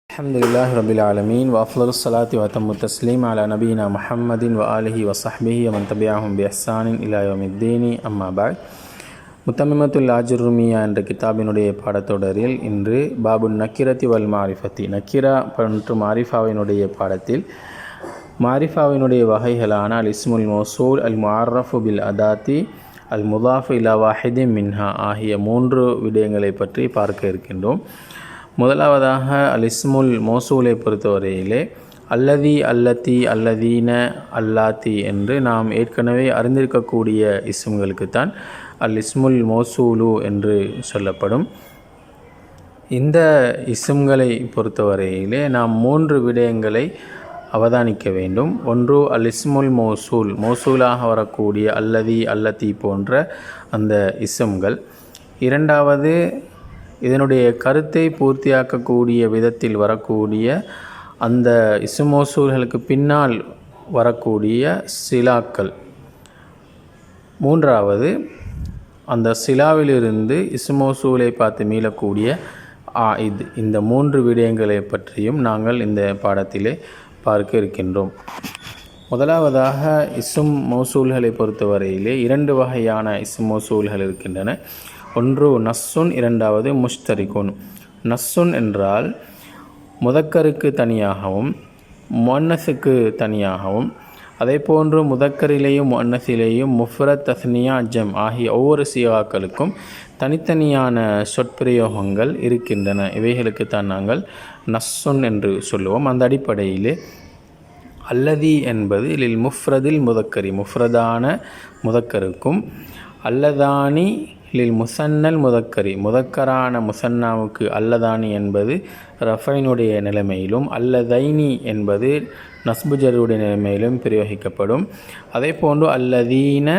அல்ஹம்துலில்லாஹி ரபில் ஆலமீன் வஅஃலலுஸ் ஸலாத்தி வஅத்தம்மு தஸ்லீம் அலா நபீனா முஹம்மதின் வஆலிஹி வஸஹ்பிஹி வமன் தபிஅஹும் பிஇஹ்சானின் இலா யௌமித்தீனி அம்மா பஅத். முத்தம்மிமத்துல் ஆஜுர்ருமியா என்ற கிதாபினுடைய பாடத்தொடரில் இன்று பாபு நக்கிரத்தி வல் மாரிஃபத்தி, நக்கிரா மற்றும் மாரிஃபாவினுடைய பாடத்தில் மாரிஃபாவினுடைய வகைகளான அல் இஸ்முல் மௌசூல், அல் முஅர்ரஃபு பில் அதாத்தி, அல் முதாஃபு இலா வாஹிதின் மின்ஹா ஆகிய 3 விடயங்களை பற்றி பார்க்க இருக்கின்றோம். முதலாவதாக அல் இஸ்முல் மௌசூலை பொறுத்தவரையிலே அல்லதி, அல்லத்தி, அல்லதீன, அல்லாத்தி என்று நாம் ஏற்கனவே அறிந்திருக்கக்கூடிய இஸ்ம்களுக்குத்தான் அல் இஸ்முல் மௌசூலு என்று சொல்லப்படும். இந்த இஸ்ம்களை பொறுத்தவரையிலே நாம் 3 விடயங்களை அவதானிக்க வேண்டும். ஒன்று அல் இஸ்முல் மௌசூல், மௌசூலாக வரக்கூடிய அல்லதி, அல்லத்தி போன்ற அந்த இஸ்ம்கள். இரண்டாவது, இதனுடைய கருத்தை பூர்த்தியாக்கக்கூடிய விதத்தில் வரக்கூடிய அந்த இஸ்ம் மௌசூல்களுக்கு பின்னால் வரக்கூடிய சிலாக்கள். மூன்றாவது, அந்த சிலாவிலிருந்து இஸ்ம் மௌசூலை பார்த்து மீளக்கூடிய ஆயித். இந்த 3 விடயங்களை பற்றியும் நாங்கள் இந்த பாடத்திலே பார்க்க இருக்கின்றோம். முதலாவதாக இஸ்ம் மௌசூல்களை பொறுத்தவரையிலே 2 வகையான இஸ்ம் மௌசூல்கள் இருக்கின்றன. ஒன்று நஸ்ஸுன், இரண்டாவது முஷ்தரிகுன். நஸ்ஸுன் என்றால் முதக்கருக்கு தனியாகவும் முஅன்னஸுக்கு தனியாகவும், அதே போன்று முதக்கரிலேயும் முஅன்னஸிலேயும் முஃப்ரத், தஸ்னியா, ஜம் ஆகிய ஒவ்வொரு சீகாக்களுக்கும் தனித்தனியான சொற்பிரயோகங்கள் இருக்கின்றன. இவைகளுக்குத்தான் நாங்கள் நஸ்ஸுன் என்று சொல்லுவோம். அந்த அடிப்படையிலே அல்லதி என்பது லில் முஃப்ரதில் முதக்கரி, முஃப்ரதான முதக்கருக்கும், அல்லதானி லில் முசன்னல் முதக்கரி, முதக்கரான முசன்னாவுக்கு அல்லதானி என்பது ரஃபைனுடைய நிலைமையிலும், அல்லதைனி என்பது நஸ்புஜருடைய நிலைமையிலும் பிரயோகிக்கப்படும். அதே போன்று அல்லதீன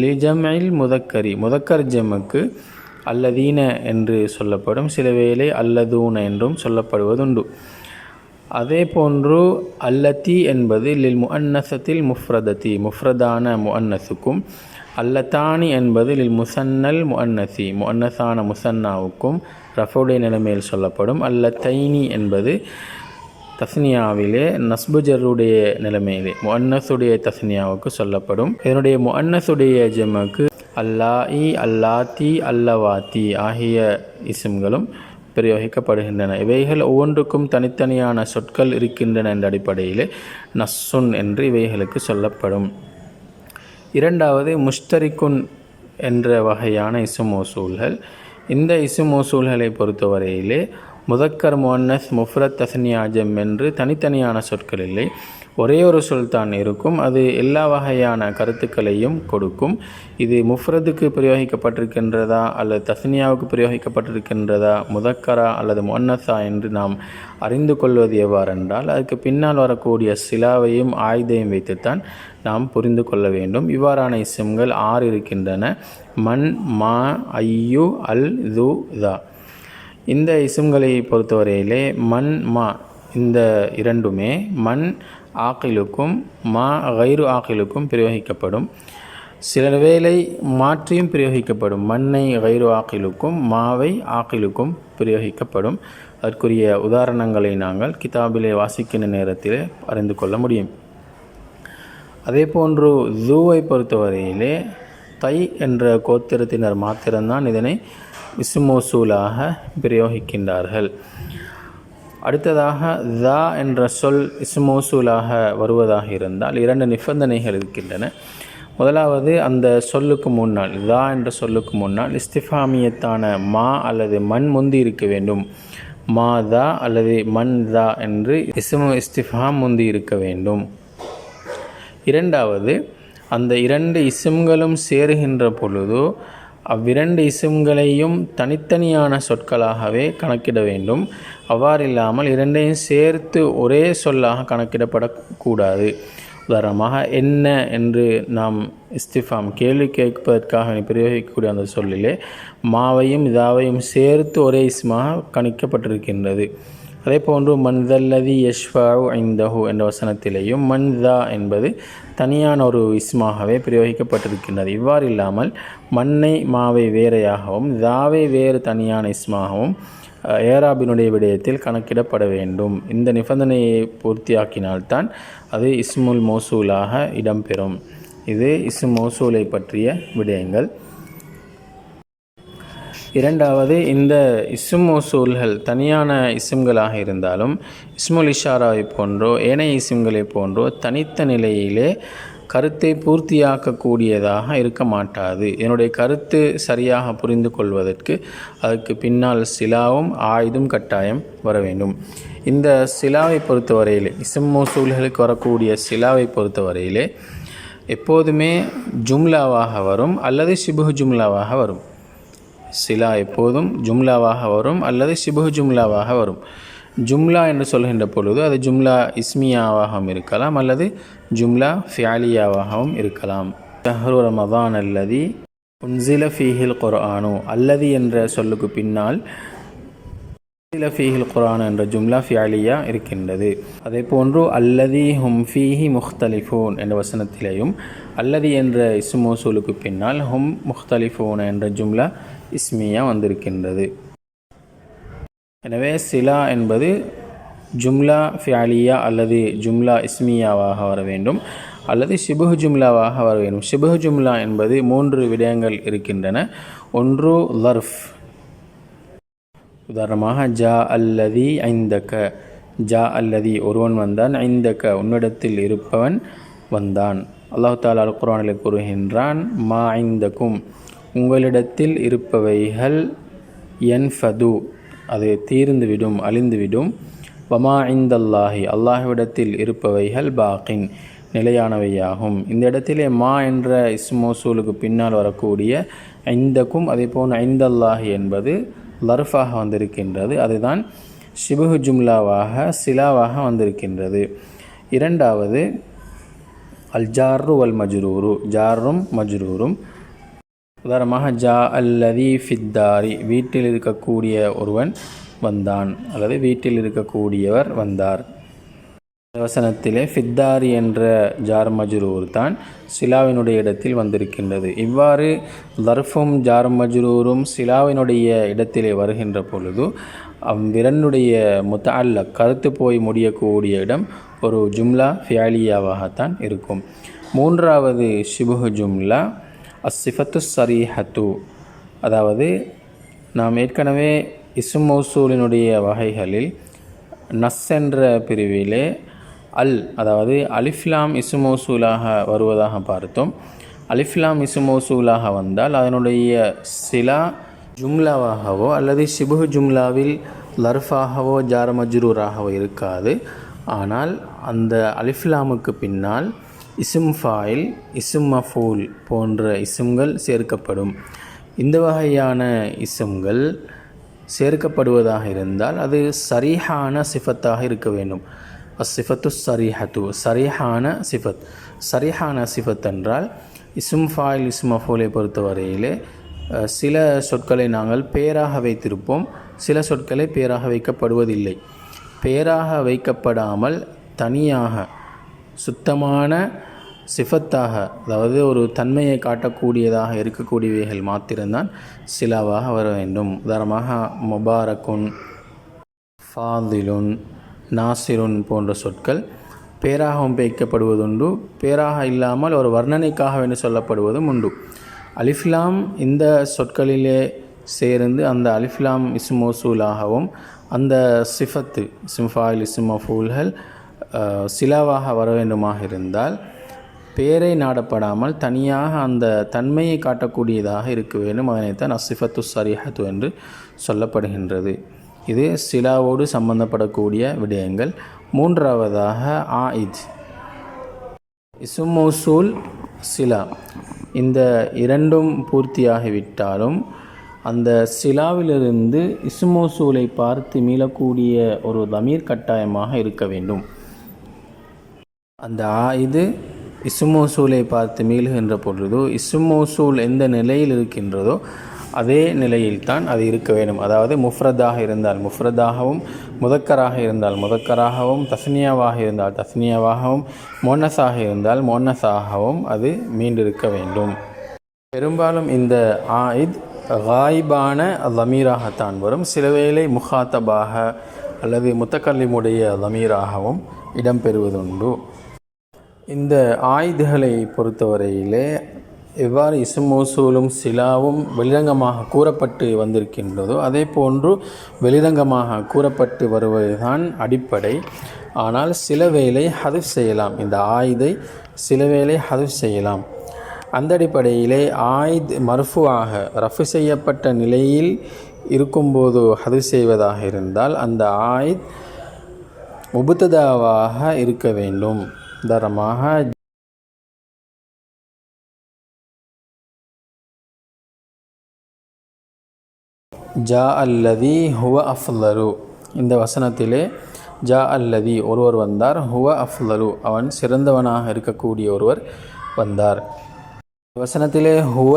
லிஜமில் முதக்கரி, முதக்கர் ஜம்முக்கு அல்லதீன என்று சொல்லப்படும். சில வேளை அல்லதூன என்றும் சொல்லப்படுவதுண்டு. அதே போன்று அல்லத்தி என்பது லில் முஅன்னஸத்தில் முஃப்ரதத்தி, முஃப்ரதான முஅன்னஸுக்கும், அல்லத்தானி என்பது லில் முசன்னல் முஅன்னசி, முஅன்னஸான முசன்னாவுக்கும் ரஃபுடைய நிலைமையில் சொல்லப்படும். அல்லத்தைனி என்பது தஸ்னியாவிலே நஸ்புஜருடைய நிலைமையிலே முஅன்னஸுடைய தஸ்னியாவுக்கு சொல்லப்படும். இதனுடைய முஅன்னஸுடைய ஜம்முக்கு அல்லாஇ, அல்லாத்தி, அல்லவாத்தி ஆகிய இஸ்ம்களும் பிரயோகிக்கப்படுகின்றன. இவைகள் ஒவ்வொன்றுக்கும் தனித்தனியான சொற்கள் இருக்கின்றன என்ற அடிப்படையிலே நஸ்ஸுன் என்று இவைகளுக்கு சொல்லப்படும். இரண்டாவது முஷ்தரிகுன் என்ற வகையான இஸ்ம் மௌசூல்கள். இந்த இஸ்ம் மௌசூல்களை பொறுத்தவரையிலே முதக்கர், முஅன்னஸ், முஃப்ரத், தஸ்னியா, ஜம் என்று தனித்தனியான சொற்கள் இல்லை. ஒரே ஒரு சொல் தான் இருக்கும். அது எல்லா வகையான கருத்துக்களையும் கொடுக்கும். இது முஃப்ரதுக்கு பிரயோகிக்கப்பட்டிருக்கின்றதா அல்லது தஸ்னியாவுக்கு பிரயோகிக்கப்பட்டிருக்கின்றதா, முதக்கரா அல்லது முஅன்னஸா என்று நாம் அறிந்து கொள்வது எவ்வாறென்றால் அதுக்கு பின்னால் வரக்கூடிய சிலாவையும் ஆயுதையும் வைத்துத்தான் நாம் புரிந்து கொள்ள வேண்டும். இவ்வாறான இஸ்ம்கள் 6 இருக்கின்றன. மன், மா, ஐயு, அல், து, தா. இந்த இஸ்ம்களை பொறுத்தவரையிலே மன், மா இந்த இரண்டுமே மன் ஆக்கிலுக்கும் மா கைரு ஆக்கிலுக்கும் பிரயோகிக்கப்படும். சில வேளை மாற்றியும் பிரயோகிக்கப்படும். மண்ணை கைரு ஆக்கிலுக்கும் மாவை ஆக்கிலுக்கும் பிரயோகிக்கப்படும். அதற்குரிய உதாரணங்களை நாங்கள் கிதாபிலே வாசிக்கின்ற நேரத்திலே அறிந்து கொள்ள முடியும். அதே போன்று ஜூவை பொறுத்தவரையிலே தை என்ற கோத்திரத்தினர் மாத்திரம்தான் இதனை இஸ்ம் மௌசூலாக பிரயோகிக்கின்றார்கள். அடுத்ததாக தா என்ற சொல் இஸ்ம் மௌசூலாக வருவதாக இருந்தால் 2 நிபந்தனைகள் இருக்கின்றன. முதலாவது, அந்த சொல்லுக்கு முன்னால், தா என்ற சொல்லுக்கு முன்னால் இஸ்திஃபாமியத்தான மா அல்லது மண் முந்தி இருக்க வேண்டும். மா தா அல்லது மண் தா என்று இஸ்திஃபாம் முந்தி இருக்க வேண்டும். இரண்டாவது, அந்த 2 இஸ்ம்களும் சேருகின்ற பொழுது அவ்விரண்டு இஸ்ம்களையும் தனித்தனியான சொற்களாகவே கணக்கிட வேண்டும். அவ்வாறில்லாமல் 2ஐயும் சேர்த்து ஒரே சொல்லாக கணக்கிடப்படக்கூடாது. உதாரணமாக என்ன என்று நாம் இஸ்திஃபாம் கேள்வி கேட்பதற்காக பிரயோகிக்கக்கூடிய அந்த சொல்லிலே மாவையும் இதாவையும் சேர்த்து ஒரே இஸ்மாக கணிக்கப்பட்டிருக்கின்றது. அதே போன்று மன்தல்லதி யஷ்ஃபஉ இந்தஹு என்ற வசனத்திலேயும் மன்தா என்பது தனியான ஒரு இஸ்மாகவே பிரயோகிக்கப்பட்டிருக்கின்றது. இவ்வாறு இல்லாமல் மண்ணை மாவை வேறையாகவும் தாவை வேறு தனியான இஸ்மாகவும் ஏராபினுடைய விடயத்தில் கணக்கிடப்பட வேண்டும். இந்த நிபந்தனையை பூர்த்தியாக்கினால்தான் அது இஸ்முல் மௌசூலாக இடம்பெறும். இது இஸ்ம் மௌசூலை பற்றிய விடயங்கள். இரண்டாவது, இந்த இஸ்ம் மௌசூல்கள் தனியான இஸ்ம்களாக இருந்தாலும் இஸ்முல் இஷாராவை போன்றோ ஏனைய இஸ்ம்களை போன்றோ தனித்த நிலையிலே கருத்தை பூர்த்தியாக்கக்கூடியதாக இருக்க மாட்டாது. என்னுடைய கருத்து சரியாக புரிந்து கொள்வதற்கு அதற்கு பின்னால் சிலாவும் ஆயுதும் கட்டாயம் வர வேண்டும். இந்த சிலாவை பொறுத்தவரையிலே, இஸ்ம் மௌசூல்களுக்கு வரக்கூடிய சிலாவை பொறுத்தவரையிலே எப்போதுமே ஜும்லாவாக வரும் அல்லது ஷிபுஹ் ஜும்லாவாக வரும். சிலா எப்போதும் ஜும்லாவாக வரும் அல்லது ஷிபுஹ் ஜும்லாவாக வரும். ஜும்லா என்று சொல்கின்ற பொழுது அது ஜும்லா இஸ்மியாவாகவும் இருக்கலாம் அல்லது ஜும்லா ஃபியாலியாவாகவும் இருக்கலாம். ஷஹ்ரு ரமதான் அல்லதி உன்சில ஃபீஹில் குர்ஆனு, அல்லதி என்ற சொல்லுக்கு பின்னால் உன்சில ஃபீஹில் குர்ஆன் என்ற ஜும்லா ஃபியாலியா இருக்கின்றது. அதே போன்று அல்லதி ஹும் ஃபீஹி முஹ்தலிஃபூன் என்ற வசனத்திலேயும் அல்லதி என்ற இஸ்ம் மௌசூலுக்கு பின்னால் ஹும் முஹ்தலிஃபூன் என்ற ஜும்லா இஸ்மியா வந்திருக்கின்றது. எனவே சிலா என்பது ஜும்லா ஃபியாலியா அல்லது ஜும்லா இஸ்மியாவாக வர வேண்டும் அல்லது ஷிபுஹ் ஜும்லாவாக வர வேண்டும். ஷிபுஹ் ஜும்லா என்பது 3 விடயங்கள் இருக்கின்றன. ஒன்று லர்ஃப், உதாரணமாக ஜா அல்லதி ஐந்தக, ஜா அல்லதி ஒருவன் வந்தான், ஐந்தக உன்னிடத்தில் இருப்பவன் வந்தான். அல்லாஹ் தஆலா அல் குர்ஆனில் கூறுகின்றான், மா ஐந்தகும் உங்களிடத்தில் இருப்பவைகள் யன்ஃபது அது தீர்ந்துவிடும், அழிந்துவிடும். வமா இந்தல்லாஹி அல்லாஹ்விடத்தில் இருப்பவைகள் பாக்கின் நிலையானவையாகும். இந்த இடத்திலே மா என்ற இஸ்ம் மௌசூலுக்கு பின்னால் வரக்கூடிய ஐந்தக்கும் அதே போன்று ஐந்தல்லாஹி என்பது லர்ஃபாக வந்திருக்கின்றது. அதுதான் ஷிபுஹ் ஜும்லாவாக சிலாவாக வந்திருக்கின்றது. இரண்டாவது அல் ஜார்ரு வல் மஜ்ரூரு, ஜார்ரும் மஜ்ரூரும். உதாரணமாக ஜா அல்லதி ஃபித்தாரி வீட்டில் இருக்கக்கூடிய ஒருவன் வந்தான் அல்லது வீட்டில் இருக்கக்கூடியவர் வந்தார். வசனத்திலே ஃபித்தாரி என்ற ஜார் மஜ்ரூர் தான் சிலாவினுடைய இடத்தில் வந்திருக்கின்றது. இவ்வாறு லர்ஃபும் ஜார் மஜ்ரூரும் சிலாவினுடைய இடத்திலே வருகின்ற பொழுது அவ்விரண்டுடைய முத்தஅல்லக் கருத்து போய் முடியக்கூடிய இடம் ஒரு ஜும்லா ஃபியாலியாவாகத்தான் இருக்கும். மூன்றாவது ஷிபுஹ் ஜும்லா அஸ்ஸிஃபத்து ஸரீஹத்து, அதாவது நாம் ஏற்கனவே இஸ்ம் மௌசூலினுடைய வகைகளில் நஸ் என்ற பிரிவிலே அல், அதாவது அலிஃப்லாம் இஸ்ம் மௌசூலாக வருவதாக பார்த்தோம். அலிஃப்லாம் இஸ்ம் மௌசூலாக வந்தால் அதனுடைய சிலா ஜும்லாவாகவோ அல்லது ஷிபுஹ் ஜும்லாவில் லர்ஃபாகவோ ஜார் மஜ்ரூராகவோ இருக்காது. ஆனால் அந்த அலிஃப்லாமுக்கு பின்னால் இஸ்ம் ஃபாயில், இஸ்ம் மஃபூல் போன்ற இஸ்ம்கள் சேர்க்கப்படும். இந்த வகையான இஸ்ம்கள் சேர்க்கப்படுவதாக இருந்தால் அது சரிஹான சிஃபத்தாக இருக்க வேண்டும். அஸ்ஸிஃபத்து ஸரீஹத்து, சரிஹான சிஃபத். சரிஹான சிஃபத் என்றால் இஸ்ம் ஃபாயில் இஸ்ம் மஃபூலை பொறுத்தவரையிலே சில சொற்களை நாங்கள் பேராக வைத்திருப்போம், சில சொற்களை பேராக வைக்கப்படுவதில்லை. பேராக வைக்கப்படாமல் தனியாக சுத்தமான சிஃபத்தாக, அதாவது ஒரு தன்மையை காட்டக்கூடியதாக இருக்கக்கூடியவைகள் மாத்திரம்தான் சிலாவாக வர வேண்டும். உதாரணமாக முபாரக்குன், ஃபாதிலுன், நாசிருன் போன்ற சொற்கள் பேராகவும் வைக்கப்படுவதுண்டு, பேராக இல்லாமல் ஒரு வர்ணனைக்காக என்று சொல்லப்படுவதும் உண்டு. அலிஃப்லாம் இந்த சொற்களிலே சேர்ந்து அந்த அலிஃப்லாம் இஸ்ம் மௌசூலாகவும் அந்த சிஃபத்து இஸ்ம் ஃபாயில் இஸ்ம் மஃபூல்கள் சிலாவாக வர வேண்டுமாக இருந்தால் பேரை நாடப்படாமல் தனியாக அந்த தன்மையை காட்டக்கூடியதாக இருக்க வேண்டும். அதனைத்தான் அஸ்ஸிஃபத்து ஸரீஹத்து என்று சொல்லப்படுகின்றது. இது சிலாவோடு சம்பந்தப்படக்கூடிய விடயங்கள். மூன்றாவதாக ஆயித், இஸ்ம் மௌசூல், சிலா, இந்த இரண்டும் பூர்த்தியாகிவிட்டாலும் அந்த சிலாவிலிருந்து இஸ்ம் மௌசூலை பார்த்து மீளக்கூடிய ஒரு தமீர் கட்டாயமாக இருக்க வேண்டும். அந்த ஆயிது இஸ்ம் மௌசூலை பார்த்து மீளுகின்ற பொழுது இஸ்ம் மௌசூல் எந்த நிலையில் இருக்கின்றதோ அதே நிலையில்தான் அது இருக்க வேண்டும். அதாவது முஃப்ரதாக இருந்தால் முஃப்ரதாகவும், முதக்கராக இருந்தால் முதக்கராகவும், தஸ்னியாவாக இருந்தால் தஸ்னியாவாகவும், மோன்னஸாக இருந்தால் மோன்னஸாகவும் அது மீண்டிருக்க வேண்டும். பெரும்பாலும் இந்த ஆயித் காயிபான லமீராகத்தான் வரும். சில வேளை முகாத்தபாக அல்லது முத்தக்கல்லிமுடைய லமீராகவும் இடம்பெறுவதுண்டு. இந்த ஆயுதுகளை பொறுத்தவரையிலே எவ்வாறு இஸ்ம் மௌசூலும் சிலாவும் வெளிரங்கமாக கூறப்பட்டு வந்திருக்கின்றதோ அதே போன்று வெளிரங்கமாக கூறப்பட்டு வருவதுதான் அடிப்படை. ஆனால் சில வேளை ஹதுஃப் செய்யலாம். இந்த ஆயுதை சில வேளை ஹதுஃப் செய்யலாம். அந்த அடிப்படையிலே ஆயுத் மர்ஃபுவாக ரஃபு செய்யப்பட்ட நிலையில் இருக்கும்போது ஹதுஃப் செய்வதாக இருந்தால் அந்த ஆயுத் முபுத்ததாவாக இருக்க வேண்டும். உதாரணமாக ஜா அல்லதி ஹுவ அஃலரு, இந்த வசனத்திலே ஜா அல்லதி ஒருவர் வந்தார், ஹுவ அஃலரு அவன் சிறந்தவனாக இருக்கக்கூடிய ஒருவர் வந்தார். வசனத்திலே ஹுவ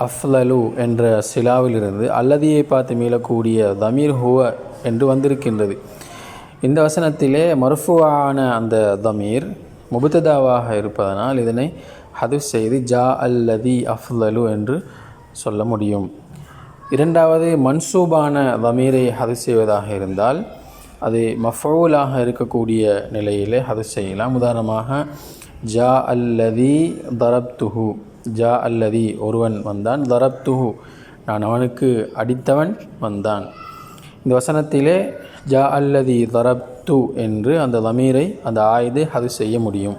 அஃலலு என்ற சிலாவிலிருந்து அல்லதியை பார்த்து மீளக்கூடிய தமீர் ஹுவ என்று வந்திருக்கின்றது. இந்த வசனத்திலே மர்ஃபுவான அந்த தமீர் முபுத்ததாவாக இருப்பதனால் இதனை ஹதுஃப் செய்து ஜா அல்லதி அஃலலு என்று சொல்ல முடியும். இரண்டாவது, மன்சூபான தமீரை ஹதுஃப் செய்வதாக இருந்தால் அது மஃஊலாக இருக்கக்கூடிய நிலையிலே ஹதுஃப் செய்யலாம். உதாரணமாக ஜா அல்லதி தரப்துஹு, ஜா அல்லதி ஒருவன் வந்தான், தரப்துஹு நான் அவனுக்கு அடித்தவன் வந்தான். இந்த வசனத்திலே ஜா அல்லதி தரப்து என்று அந்த தமீரை அந்த ஆயுதை ஹதுஃப் செய்ய முடியும்.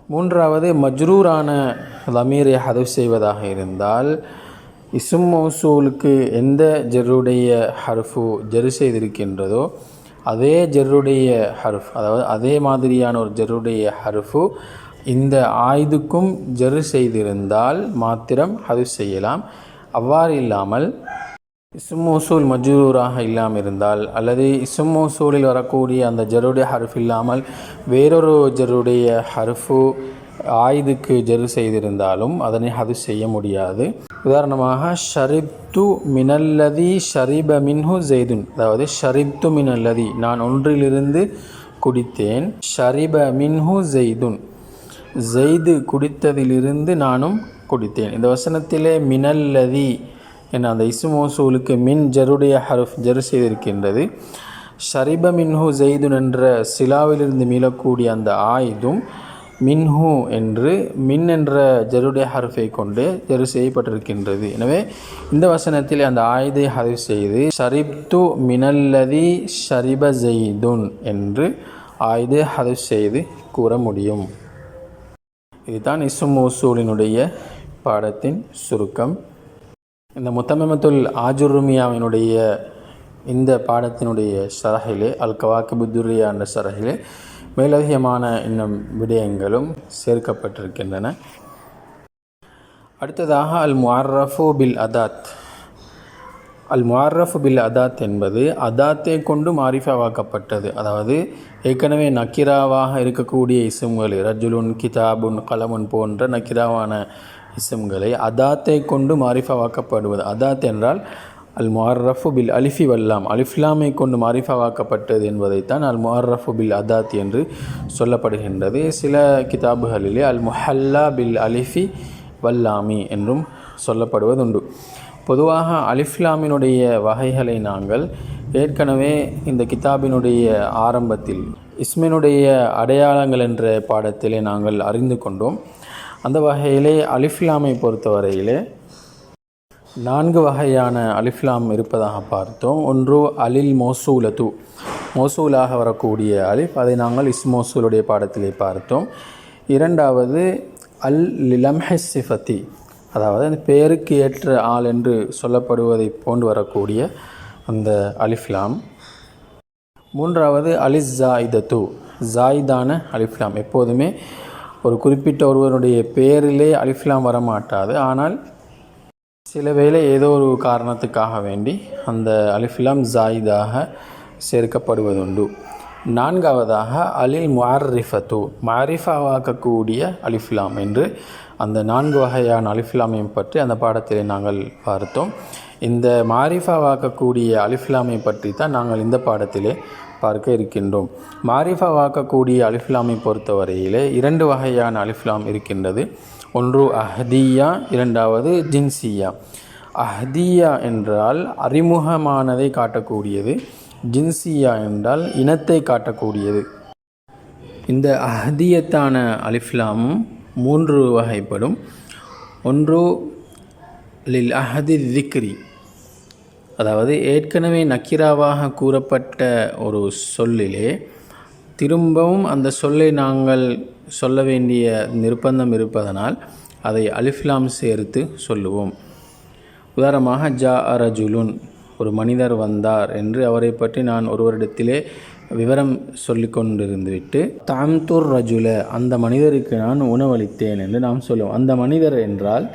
மூன்றாவது, மஜ்ரூரான தமீரை ஹதுஃப் செய்வதாக இருந்தால் இஸ்ம் மௌசூலுக்கு எந்த ஜர்ருடைய ஹர்ஃபு ஜரு செய்திருக்கின்றதோ அதே ஜர்ருடைய ஹர்ஃப், அதாவது அதே மாதிரியான ஒரு ஜர்ருடைய ஹர்ஃபு இந்த ஆயுதுக்கும் ஜரு செய்திருந்தால் மாத்திரம் ஹதுஃப் செய்யலாம். அவ்வாறு இல்லாமல் இஸ்ம் மௌசூல் மஜ்ரூராக இல்லாமல் இருந்தால் அல்லது இஸ்ம் மௌசூலில் வரக்கூடிய அந்த ஜர்ருடைய ஹர்ஃப் இல்லாமல் வேறொரு ஜர்ருடைய ஹர்ஃபு ஆயுதுக்கு ஜரு செய்திருந்தாலும் அதனை ஹதுஃப் செய்ய முடியாது. உதாரணமாக ஷரிப்து மினல்லதி ஷரிப மின்ஹு ஜெய்துன், அதாவது ஷரிப்து மினல்லதி நான் ஒன்றிலிருந்து குடித்தேன், ஷரிப மின்ஹு ஜெய்துன் ஜெய்து குடித்ததிலிருந்து நானும் குடித்தேன். இந்த வசனத்திலே மினல்லதி என்ற அந்த இஸ்ம் மௌசூலுக்கு மின் ஜருடைய ஹர்ஃப் ஜரு செய்திருக்கின்றது. ஷரிப மின்ஹு ஜெய்துன் என்ற சிலாவிலிருந்து மீளக்கூடிய அந்த ஆயுதும் மின்ஹு என்று மின் என்ற ஜருடைய ஹர்ஃபை கொண்டு ஜரு செய்யப்பட்டிருக்கின்றது. எனவே இந்த வசனத்தில் அந்த ஆயுதை ஹதுஃப் செய்து ஷரிப்து மினல்லதி ஷரிப ஜெய்துன் என்று ஆயுதை ஹதுஃப் செய்து கூற முடியும். இதுதான் இஸ்ம் மௌசூலினுடைய பாடத்தின் சுருக்கம். இந்த முத்தமிமத்துல் ஆஜுர்ருமியாவினுடைய இந்த பாடத்தினுடைய ஷரஹிலே அல் கவாக்கிபுத் துர்ரியா என்ற ஷரஹிலே மேலதிகமான இன்னும் விடயங்களும் சேர்க்கப்பட்டிருக்கின்றன. அடுத்ததாக அல் முஅர்ரஃபு பில் அதாத். அல் முஅர்ரஃபு பில் அதாத் என்பது அதாத்தை கொண்டு மாரிஃபாவாக்கப்பட்டது. அதாவது ஏற்கனவே நக்கிராவாக இருக்கக்கூடிய இஸ்ம்களை ரஜுலுன் கிதாபுன் கலமுன் போன்ற நக்கிராவான இஸ்ம்களை அதாத்தை கொண்டு மாரிஃபாவாக்கப்படுவது. அதாத் என்றால் அல் முஅர்ரஃபு பில் அலிஃபி வல்லாம், அலிஃப்லாமை கொண்டு மாரிஃபாவாக்கப்பட்டது என்பதைத்தான் அல் முஅர்ரஃபு பில் அதாத் என்று சொல்லப்படுகின்றது. சில கிதாபுகளிலே அல் முஹல்லா பில் அலிஃபி வல்லாமி என்றும் சொல்லப்படுவதுண்டு. பொதுவாக அலிஃப்லாமினுடைய வகைகளை நாங்கள் ஏற்கனவே இந்த கிதாபினுடைய ஆரம்பத்தில் இஸ்மினுடைய அடையாளங்கள் என்ற பாடத்திலே நாங்கள் அறிந்து கொண்டோம். அந்த வகையிலே அலிஃப்லாமை பொறுத்தவரையிலே 4 வகையான அலிஃப்லாம் இருப்பதாக பார்த்தோம். ஒன்று அலில் மௌசூலத்து, மௌசூலாக வரக்கூடிய அலிஃப், அதை நாங்கள் இஸ்ம் மௌசூலுடைய பாடத்திலே பார்த்தோம். இரண்டாவது அல் லிலம்ஹி சிஃபத்தி, அதாவது அந்த பெயருக்கு ஏற்ற ஆள் என்று சொல்லப்படுவதை போன்று வரக்கூடிய அந்த அலிஃப்லாம். மூன்றாவது அலிஸ் ஜாயிதத்து, ஜாயிதான அலிஃப்லாம். எப்போதுமே ஒரு குறிப்பிட்ட ஒருவருடைய பெயரிலே அலிஃப்லாம் வரமாட்டாது, ஆனால் சில வேளை ஏதோ ஒரு காரணத்துக்காக வேண்டி அந்த அலிஃப்லாம் ஜாயிதாக சேர்க்கப்படுவதுண்டு. நான்காவதாக அலில் முஅர்ரிஃபத்து, மாரிஃபாவாக்கக்கூடிய அலிஃப்லாம் என்று அந்த 4 வகையான அலிஃப்லாமை பற்றி அந்த பாடத்திலே நாங்கள் பார்த்தோம். இந்த மாரிஃபாவாக்கக்கூடிய அலிஃப்லாமை பற்றி தான் நாங்கள் இந்த பாடத்திலே பார்க்க இருக்கின்றோம். மாரிஃபாவாக்கக்கூடிய அலிஃப்லாமை பொறுத்தவரையிலே 2 வகையான அலிஃப்லாம் இருக்கின்றது. ஒன்று அஹ்தியா, இரண்டாவது ஜின்சியா. அஹ்தியா என்றால் அறிமுகமானதை காட்டக்கூடியது, ஜின்சியா என்றால் இனத்தை காட்டக்கூடியது. இந்த அஹ்தியத்தான அலிஃப்லாமும் 3 வகைப்படும். ஒன்று லில் அஹதி திக்ரி, அதாவது ஏற்கனவே நக்கிராவாக கூறப்பட்ட ஒரு சொல்லிலே திரும்பவும் அந்த சொல்லை நாங்கள் சொல்ல வேண்டிய நிர்பந்தம் இருப்பதனால் அதை அலிஃப்லாம் சேர்த்து சொல்லுவோம். உதாரணமாக ஜா ரஜுலுன், ஒரு மனிதர் வந்தார் என்று அவரை பற்றி நான் ஒருவரிடத்திலே விவரம் சொல்லி கொண்டிருந்துவிட்டு தாம்துர் ரஜுல, அந்த மனிதருக்கு நான் உணவளித்தேன் என்று நாம் சொல்லுவோம். அந்த மனிதர் என்றால்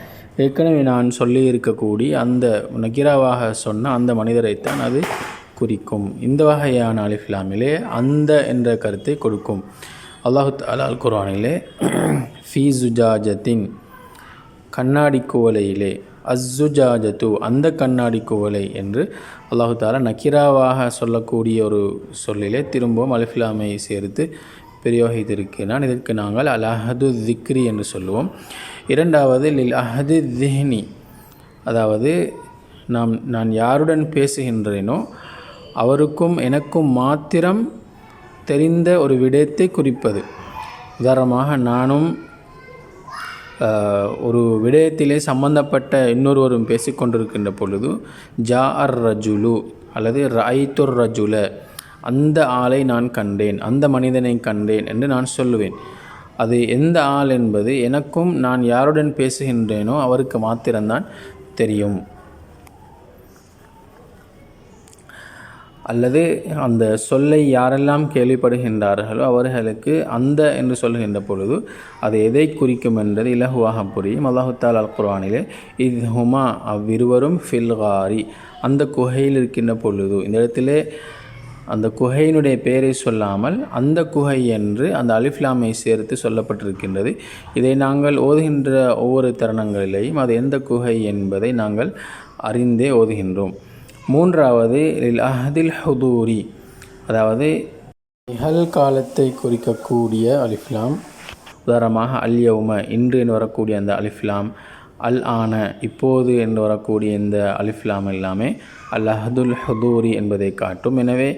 ஏற்கனவே நான் சொல்லி இருக்கக்கூடிய அந்த நகிராவாக சொன்ன அந்த மனிதரைத்தான் அது குறிக்கும். இந்த வகையான அலிஃப்லாமிலே அந்த என்ற கருத்தை கொடுக்கும். அல்லாஹு தஆலா அல் குர்ஆனிலே ஃபீ ஜுஜாஜத்தின், கண்ணாடி குவளையிலே, அஸ்ஸுஜாஜத்து, அந்த கண்ணாடி குவளை என்று அல்லாஹு தஆலா நக்கிராவாக சொல்லக்கூடிய ஒரு சொல்லிலே திரும்பவும் அலிஃப்லாமை சேர்த்து பிரயோகித்திருக்கிறான். இதற்கு நாங்கள் அல் அஹது திக்ரி என்று சொல்லுவோம். இரண்டாவது லில் அஹது திஹ்னி, அதாவது நான் யாருடன் பேசுகின்றேனோ அவருக்கும் எனக்கும் மாத்திரம் தெரிந்த ஒரு விடயத்தை குறிப்பது. உதாரணமாக நானும் ஒரு விடயத்திலே சம்பந்தப்பட்ட இன்னொருவரும் பேசிக்கொண்டிருக்கின்ற பொழுது ஜா அர் ரஜுலு அல்லது ரஐத்துர் ரஜுல, அந்த ஆளை நான் கண்டேன், அந்த மனிதனை கண்டேன் என்று நான் சொல்லுவேன். அது எந்த ஆள் என்பது எனக்கும் நான் யாருடன் பேசுகின்றேனோ அவருக்கு மாத்திரம்தான் தெரியும். அல்லது அந்த சொல்லை யாரெல்லாம் கேள்விப்படுகின்றார்களோ அவர்களுக்கு அந்த என்று சொல்கின்ற பொழுது அது எதை குறிக்கும் என்பது இலகுவாக புரியும். அல்லாஹு தஆலா அல் குர்ஆனிலே இத்ஹுமா, அவ்விருவரும் ஃபில்காரி, அந்த குகையில் இருக்கின்ற பொழுது, இந்த இடத்திலே அந்த குகையினுடைய பெயரை சொல்லாமல் அந்த குகை என்று அந்த அலிஃப்லாமை சேர்த்து சொல்லப்பட்டிருக்கின்றது. இதை நாங்கள் ஓதுகின்ற ஒவ்வொரு தருணங்களிலேயும் அது எந்த குகை என்பதை நாங்கள் அறிந்தே ஓதுகின்றோம். மூன்றாவது லில் அஹதில் ஹுதூரி, அதாவது நிகழ்காலத்தை குறிக்கக்கூடிய அலிஃப்லாம். உதாரணமாக அல் யௌம, இன்று என்று வரக்கூடிய அந்த அலிஃப்லாம், அல் ஆன, இப்போது என்று வரக்கூடிய இந்த அலிஃப்லாம் எல்லாமே அல் அஹதுல் ஹுதூரி என்பதை காட்டும். எனவே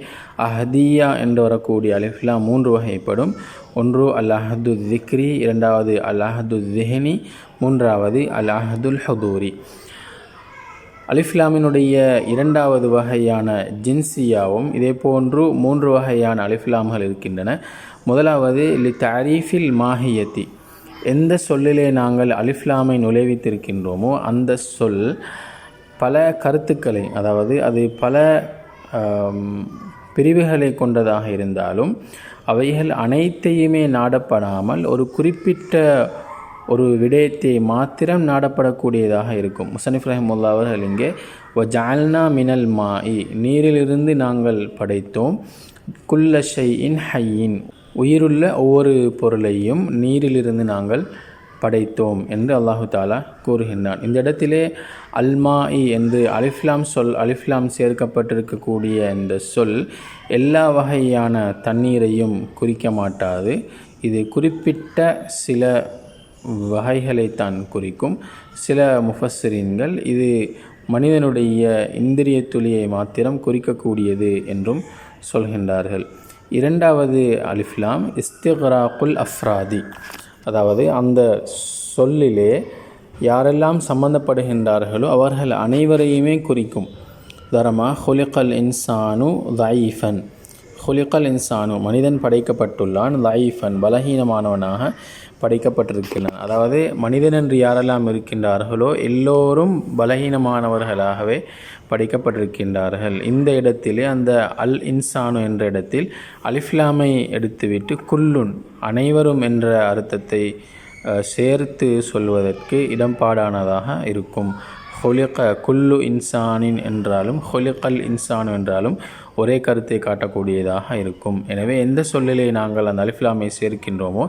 அஹதியா என்று வரக்கூடிய அலிஃப்லாம் 3 வகைப்படும். ஒன்று அல் அஹது திக்ரி, இரண்டாவது அல் அஹது திஹ்னி, மூன்றாவது அல் அஹதுல் ஹுதூரி. அலிஃப்லாமினுடைய இரண்டாவது வகையான ஜின்சியாவும் இதே போன்று 3 வகையான அலிஃப்லாம்கள் இருக்கின்றன. முதலாவது லி தாரீஃபில் மாஹியத்தி, எந்த சொல்லிலே நாங்கள் அலிஃப்லாமை நுழைவித்திருக்கின்றோமோ அந்த சொல் பல கருத்துக்களை, அதாவது அது பல பிரிவுகளை கொண்டதாக இருந்தாலும் அவைகள் அனைத்தையுமே நாடப்படாமல் ஒரு குறிப்பிட்ட ஒரு விடயத்தை மாத்திரம் நாடப்படக்கூடியதாக இருக்கும். முஸன்னிஃப் ரஹிமஹுல்லாஹ் அவர்கள் இங்கே வஜஅல்னா மினல் மாஇ, நீரிலிருந்து நாங்கள் படைத்தோம், குல்ல ஷைஇன் ஹய்யின், உயிருள்ள ஒவ்வொரு பொருளையும் நீரிலிருந்து நாங்கள் படைத்தோம் என்று அல்லாஹு தஆலா கூறுகின்றான். இந்த இடத்திலே அல்மாஇ என்று அலிஃப்லாம் சேர்க்கப்பட்டிருக்கக்கூடிய இந்த சொல் எல்லா வகையான தண்ணீரையும் குறிக்க மாட்டாது. இது குறிப்பிட்ட சில வகைகளைத்தான் குறிக்கும். சில முஃபஸ்ஸிரீன்கள் இது மனிதனுடைய இந்திரிய துளியை மாத்திரம் குறிக்கக்கூடியது என்றும் சொல்கின்றார்கள். இரண்டாவது அலிஃப்லாம் இஸ்திக்ராக்குல் அஃப்ராதி, அதாவது அந்த சொல்லிலே யாரெல்லாம் சம்பந்தப்படுகின்றார்களோ அவர்கள் அனைவரையுமே குறிக்கும். உதாரணமாக ஹுலிகல் இன்சானு தைஃபன், ஹுலிகல் இன்சானு, மனிதன் படைக்கப்பட்டுள்ளான், தைஃபன், பலகீனமானவனாக படைக்கப்பட்டிருக்கிறான். அதாவது மனிதன் என்று யாரெல்லாம் இருக்கின்றார்களோ எல்லோரும் பலகீனமானவர்களாகவே படைக்கப்பட்டிருக்கின்றார்கள். இந்த இடத்திலே அந்த அல் இன்சானு என்ற இடத்தில் அலிஃப்லாமை எடுத்துவிட்டு குல்லுன், அனைவரும் என்ற அர்த்தத்தை சேர்த்து சொல்வதற்கு இடம்பாடானதாக இருக்கும். ஹொலிக குல்லு இன்சானின் என்றாலும் ஹொலிகல் இன்சானு என்றாலும் ஒரே கருத்தை காட்டக்கூடியதாக இருக்கும். எனவே எந்த சொல்லிலே நாங்கள் அந்த அலிஃப்லாமை சேர்க்கின்றோமோ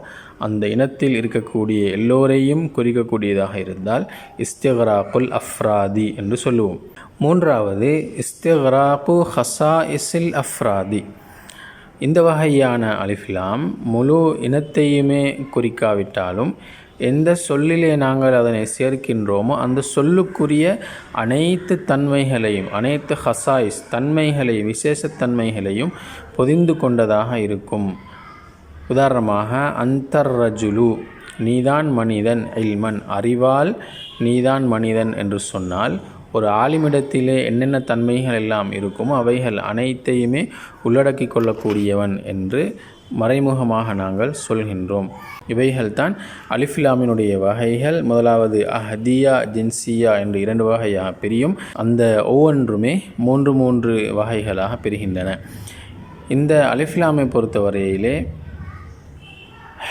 அந்த இனத்தில் இருக்கக்கூடிய எல்லோரையும் குறிக்கக்கூடியதாக இருந்தால் இஸ்திக்ராக்குல் அஃப்ராதி என்று சொல்லுவோம். மூன்றாவது இஸ்திக்ராக்கு ஹஸாஇஸில் அஃப்ராதி. இந்த வகையான அலிஃப்லாம் முழு இனத்தையுமே குறிக்காவிட்டாலும் எந்த சொல்லிலே நாங்கள் அதனை சேர்க்கின்றோமோ அந்த சொல்லுக்குரிய அனைத்து தன்மைகளையும், அனைத்து ஹசாயிஸ் தன்மைகளையும், விசேஷத்தன்மைகளையும் பொதிந்து கொண்டதாக இருக்கும். உதாரணமாக அந்தர்ரஜுலு, நீதான் மனிதன், இல்மன் அறிவால் நீதான் மனிதன் என்று சொன்னால் ஒரு ஆலிமிடத்திலே என்னென்ன தன்மைகள் எல்லாம் இருக்குமோ அவைகள் அனைத்தையுமே உள்ளடக்கி கொள்ளக்கூடியவன் என்று மறைமுகமாக நாங்கள் சொல்கின்றோம். இவைகள்தான் அலிஃப்லாமினுடைய வகைகள். முதலாவது அஹதியா, ஜின்சியா என்று 2 வகையாக பிரியும். அந்த ஒவ்வொன்றுமே 3 வகைகளாக பிரிகின்றன. இந்த அலிஃப்லாமை பொறுத்தவரையிலே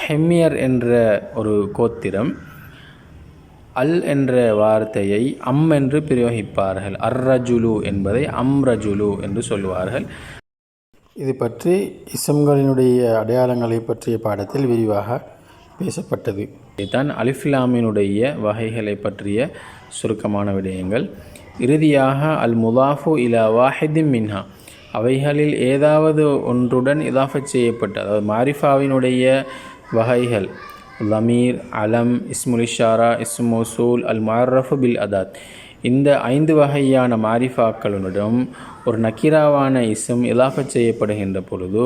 ஹெம்மியர் என்ற ஒரு கோத்திரம் அல் என்ற வார்த்தையை அம் என்று பிரயோகிப்பார்கள். அர்ரஜுலு என்பதை அம்ரஜுலு என்று சொல்வார்கள். இது பற்றி இஸ்ம்களினுடைய அடையாளங்களை பற்றிய பாடத்தில் விரிவாக பேசப்பட்டது. இதுதான் அலிஃப்லாமினுடைய வகைகளை பற்றிய சுருக்கமான விடயங்கள். இறுதியாக அல் முதாஃபு இலா வாஹிதின் மின்ஹா, அவைகளில் ஏதாவது ஒன்றுடன் இதாஃபத் செய்யப்பட்ட, அதாவது மாரிஃபாவினுடைய வகைகள் லமீர், அலம், இஸ்முல் இஷாரா, இஸ்ம் மௌசூல், அல் முஅர்ரஃபு பில் அதாத், இந்த 5 வகையான மாரிஃபாக்களுடன் ஒரு நக்கிராவான இஸ்ம் இலாஃபத் செய்யப்படுகின்ற பொழுது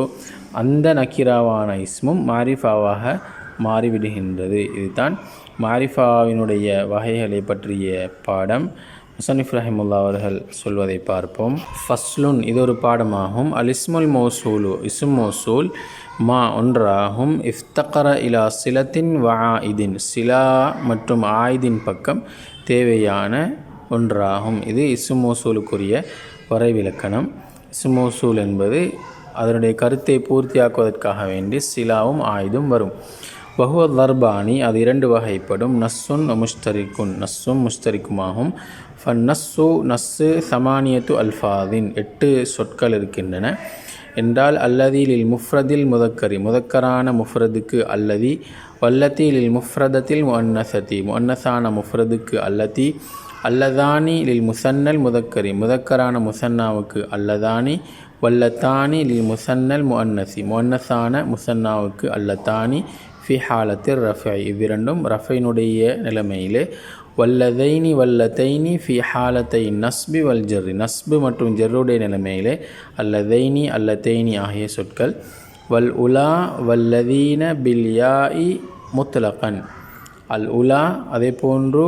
அந்த நக்கிராவான இஸ்மும் மாரிஃபாவாக மாறிவிடுகின்றது. இதுதான் மாரிஃபாவினுடைய வகைகளை பற்றிய பாடம். முஸன்னிஃப் ரஹிமுல்லா அவர்கள் சொல்வதை பார்ப்போம். ஃபஸ்லுன், இது ஒரு பாடமாகும். அல் இஸ்முல் மௌசூலு, இஸ்ம் மௌசூல் மா ஒன்றாகும். இஃப்தகர இலா சிலத்தின் வஆயிதின், சிலா மற்றும் ஆயிதின் பக்கம் தேவையான ஒன்றாகும். இது இஸ்ம் மௌசூலுக்குரிய வரைவிலக்கணம். இஸ்ம் மௌசூல் என்பது அதனுடைய கருத்தை பூர்த்தியாக்குவதற்காக வேண்டி சிலாவும் ஆயுதும் வரும். வஹுவ தர்பானி, அது 2 வகைப்படும். நஸ்ஸுன் முஸ்தரிக்குன், நஸ்ஸும் முஸ்தரிக்குமாகும். ஃபன் நஸ்ஸு, நஸ்ஸு சமானியத்து அல்ஃபாதின், 8 சொற்கள் இருக்கின்றன என்றால் அல்லதி லில் முஃப்ரதில் முதக்கரி, முதக்கரான முஃப்ரதுக்கு அல்லதி, வல்லதி லில் முஃப்ரதத்தில் முஅன்னசதி, முஅன்னசான முஃப்ரதுக்கு அல்லதி, அல்லதானி லில் முசன்னல் முதக்கரி, முதக்கரான முசன்னாவுக்கு அல்லதானி, வல்லத்தானி லில் முசன்னல் முஅன்னசி, முஅன்னசான முசன்னாவுக்கு அல்லத்தானி, ஃபி ஹாலத்திர் ரஃபை, இவ்விரண்டும் ரஃபைனுடைய நிலைமையிலே, வல்லதைனி வல்லத்தைனி ஃபி ஹாலத்தை நஸ்பி வல் ஜர்ரி, நஸ்பு மற்றும் ஜர்ருடைய நிலைமையிலே அல்லதைனி அல்லத்தைனி ஆகிய சொற்கள். வல் உலா வல்லதீன பில் யாஇ முத்லகன், அல் உலா அதே போன்று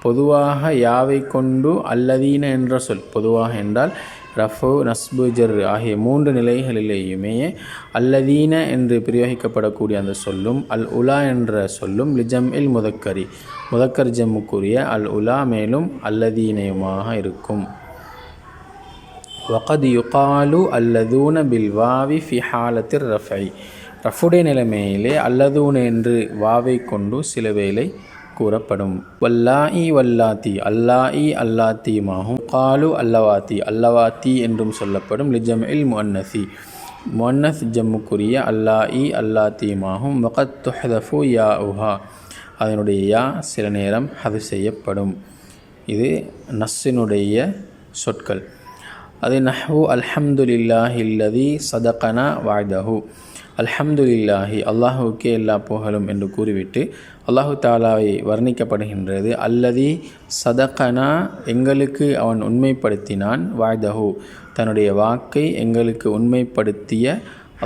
பொதுவாக யாவை கொண்டு அல்லதீன என்ற சொல், பொதுவாக என்றால் ரஃபு, நஸ்பு, ஜர் ஆகிய 3 நிலைகளிலேயுமே அல்லதீன என்று பிரயோகிக்கப்படக்கூடிய அந்த சொல்லும் அல் உலா என்ற சொல்லும் லிஜம் இல் முதக்கரி, முதக்கர் ஜம்முக்குரிய அல் உலா மேலும் அல்லதீனயுமாக இருக்கும். வகத் யுகாலு அல்லதூன பில் வாவி ஃபி ஹாலத்திர் ரஃபை, ரஃபுடைய நிலைமையிலே அல்லதூன என்று வாவை கொண்டு சில வேளை கூறப்படும். வல்லாஇ வல்லாத்தி, அல்லாஇ அல்லாத்தியுமாகும். காலு அல்லவாத்தி, அல்லவாத்தி என்றும் சொல்லப்படும். லிஜம் இல் முஅன்னசி, முஅன்னஸ் ஜம்முக்குரிய அல்லாஇ அல்லாத்தியுமாகும். வகத் துஹதஃபு யா உஹா, அதனுடைய யா சில நேரம் ஹது செய்யப்படும். இது நஸ்ஸினுடைய சொற்கள். அது நஹ்வு அல்ஹம்துலில்லாஹி அல்லதி சதகனா வஅதஹு, அல்ஹம்துலில்லாஹி அல்லாஹுக்கே எல்லா புகழும் என்று கூறிவிட்டு அல்லாஹு தாலாவை வர்ணிக்கப்படுகின்றது. அல்லதி சதகனா, எங்களுக்கு அவன் உண்மைப்படுத்தினான், வஅதஹு தன்னுடைய வாக்கை எங்களுக்கு உண்மைப்படுத்திய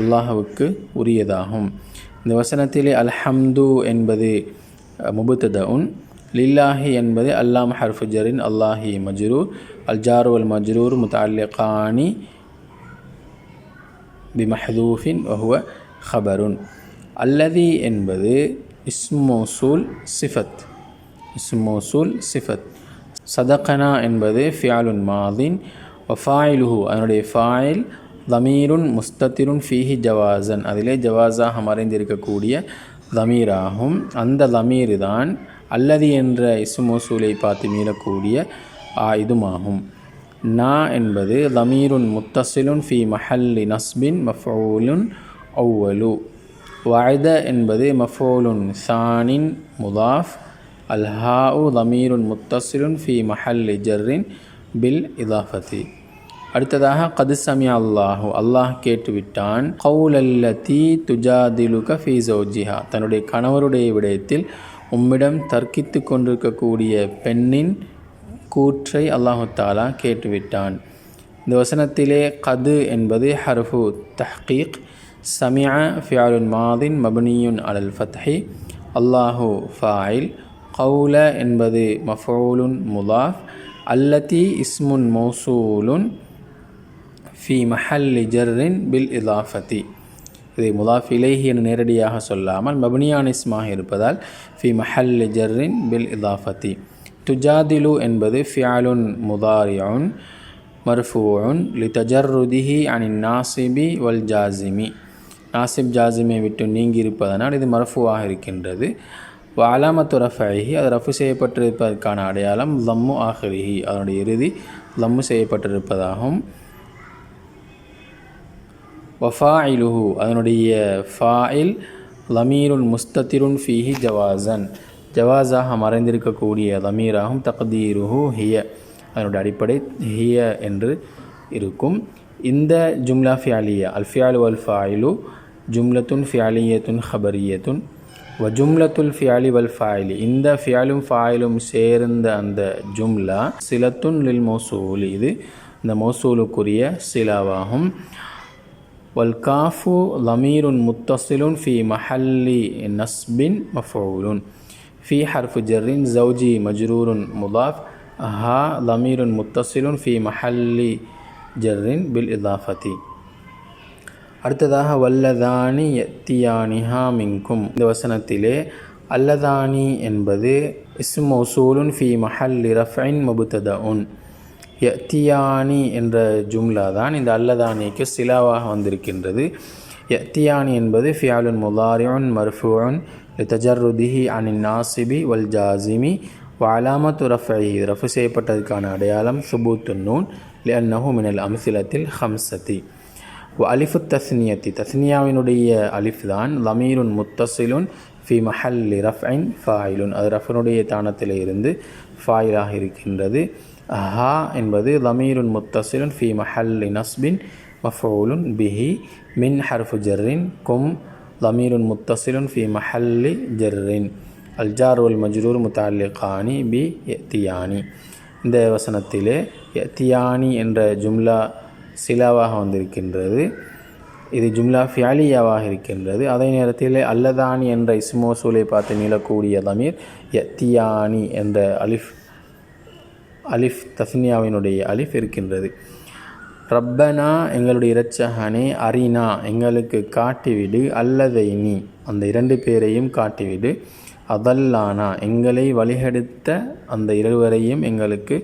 அல்லாஹுவுக்கு உரியதாகும். இந்த வசனத்திலே அல்ஹம்து என்பது முபுத்ததஉன், லில்லாஹி என்பது அல்லாம் ஹர்ஃபு ஜரின், அல்லாஹி மஜ்ரூர், அல் ஜாரு வல் மஜ்ரூர் முத்தஅல்லிகானி பிமஹ்தூஃபின் வஹுவ ஹபருன். அல்லதி என்பது இஸ்ம் மௌசூல் சிஃபத், இஸ்ம் மௌசூல் சிஃபத். சதகனா என்பது ஃபிஅலுன் மாதின், வஃபாயிலுஹு அதனுடைய ஃபாயில் தமீருன் முஸ்தத்திருன் ஃபீஹி ஜவாசன், அதிலே ஜவாஸாக மறைந்திருக்கக்கூடிய தமீராகும். அந்த தமீர் தான் அல்லதி என்ற இஸ்ம் மௌசூலை பார்த்து மீளக்கூடிய ஆயுதுமாகும். நா என்பது தமீருன் முத்தசிலுன் ஃபி மஹல்லி நஸ்பின் மஃஊலுன் அவ்வலு. வஅத என்பது மஃஊலுன் சானின் முதாஃப். அல்ஹாஉ தமீருன் முத்தசிலுன் ஃபி மஹல்லி ஜர்ரின் பில் இதாஃபதி. அடுத்ததாக கது சமிஅ அல்லாஹு, அல்லாஹ் கேட்டுவிட்டான். கௌலல்லதி துஜாதிலுக ஃபி ஸௌஜிஹா, தன்னுடைய கணவருடைய விடயத்தில் உம்மிடம் தர்க்கித்து கொண்டிருக்கக்கூடிய பெண்ணின் கூற்றை அல்லாஹு தாலா கேட்டுவிட்டான். இந்த வசனத்திலே கது என்பது ஹர்ஃபு தஹ்கீக், சமிஅ ஃபிஅலுன் மாதின் மப்னியுன் அலல் ஃபத்ஹி, அல்லாஹு ஃபாயில், கௌல என்பது மஃஊலுன் முதாஃப், அல்லதி இஸ்முன் மௌசூலுன் ஃபி மஹல்லி ஜர்ரின் பில் இலாஃபதி. இதை முதாஃப் இலைஹி என நேரடியாக சொல்லாமல் மப்னியான் இஸ்மாக இருப்பதால் ஃபி மஹல்லி ஜர்ரின் பில் இலாஃபதி. துஜாதிலு என்பது ஃபிஅலுன் முதாரிஉன் மர்ஃபூஉன் லிதஜர்ருதிஹி அனின் நாசிபி வல் ஜாசிமி. நாசிப் ஜாசிமை விட்டு நீங்கி இருப்பதனால் இது மர்ஃபூவாக இருக்கின்றது. அலாமத்து ரஃபஇஹி, அது ரஃபு செய்யப்பட்டிருப்பதற்கான அடையாளம் லம்மு ஆஹிரிஹி, அதனுடைய இறுதி லம்மு செய்யப்பட்டிருப்பதாகும். வஃபாயிலுஹு, அதனுடைய ஃபாயில் லமீருன் முஸ்தத்திருன் ஃபீஹி ஜவாசன், ஜவாஸாக மறைந்திருக்கக்கூடிய லமீராகும். தக்தீருஹு ஹிய, அதனுடைய அடிப்படை ஹிய என்று இருக்கும். இந்த ஜும்லா ஃபியாலியா அல் ஃபியாலு வல் ஃபாயிலு ஜும்லத்துன் ஃபியாலியத்துன் ஹபரியத்துன் வ ஜும்லத்துல் ஃபியாலி வல் ஃபாயிலி, இந்த ஃபியாலும் ஃபாயிலும் சேர்ந்த அந்த ஜும்லா சிலத்துன் லில் மௌசூலி, இது இந்த மௌசூலுக்குரிய சிலாவாகும். வல் காஃபு லமீருன் முத்தசிலுன் ஃபி மஹல்லி நஸ்பின் மஃஊலுன் ஃபி ஹர்ஃபு ஜர்ரின் ஜௌஜி மஜ்ரூருன் முதாஃப், ஹா லமீருன் முத்தசிலுன் ஃபி மஹல்லி ஜர்ரின் பில் இதாஃபதி. அடுத்ததாக வல்லதானி யத்தியானிஹா மின்கும், இந்த வசனத்திலே அல்லதானி என்பது இஸ்மு மௌசூலுன் ஃபி மஹல்லி ரஃப்இன் முப்ததஉன். யத்தியானி என்ற ஜும்லா தான் இந்த அல்லதானிக்கு சிலாவாக வந்திருக்கின்றது. யத்தியானி என்பது ஃபியாலுன் முதாரிஉன் மர்ஃபூஉன் லிதஜர்ருதிஹி அனின் நாசிபி வல் ஜாசிமி வ அலாமத்து ரஃப்இஹி, ரஃபு செய்யப்பட்டதற்கான அடையாளம் சுபூத்துன் நூன் லிஅன்னஹு மினல் அம்சிலத்தில் ஹம்சதி. வ அலிஃபு தஸ்னியத்தி, தஸ்னியாவினுடைய அலிஃப் தான் லமீருன் முத்தசிலுன் ஃபி மஹல்லி ரஃப்இன் ஃபாயிலுன், அது ரஃபினுடைய தானத்தில் இருந்து ஃபாயிலாக இருக்கின்றது. ஹா என்பது லமீருன் முத்தசிலுன் ஃபி மஹல்லி நஸ்பின் மஃஊலுன் பிஹி மின் ஹர்ஃபு ஜர்ரின் கும் லமீருன் முத்தசிலுன் ஃபி மஹல்லி ஜர்ரின் அல் ஜார் வல் மஜ்ரூர் முத்தஅல்லிகானி பி யத்தியானி. இந்த வசனத்திலே யத்தியானி என்ற ஜும்லா சிலாவாக வந்திருக்கின்றது. இது ஜும்லா ஃபியாலியாவாக இருக்கின்றது. அதே நேரத்தில் அல்லதானி என்ற இஸ்மோசூலை பார்த்து நீளக்கூடிய லமீர் யத்தியானி என்ற அலிஃப் தஸ்னியாவினுடைய அலிஃப் இருக்கின்றது. ரப்பனா, எங்களுடைய இரட்சகனே, அரினா, எங்களுக்கு காட்டிவிடு, அல்லதைனி, அந்த இரண்டு பேரையும் காட்டிவிடு, அதல்லானா, எங்களை வழிகெடுத்த அந்த இருவரையும் எங்களுக்கு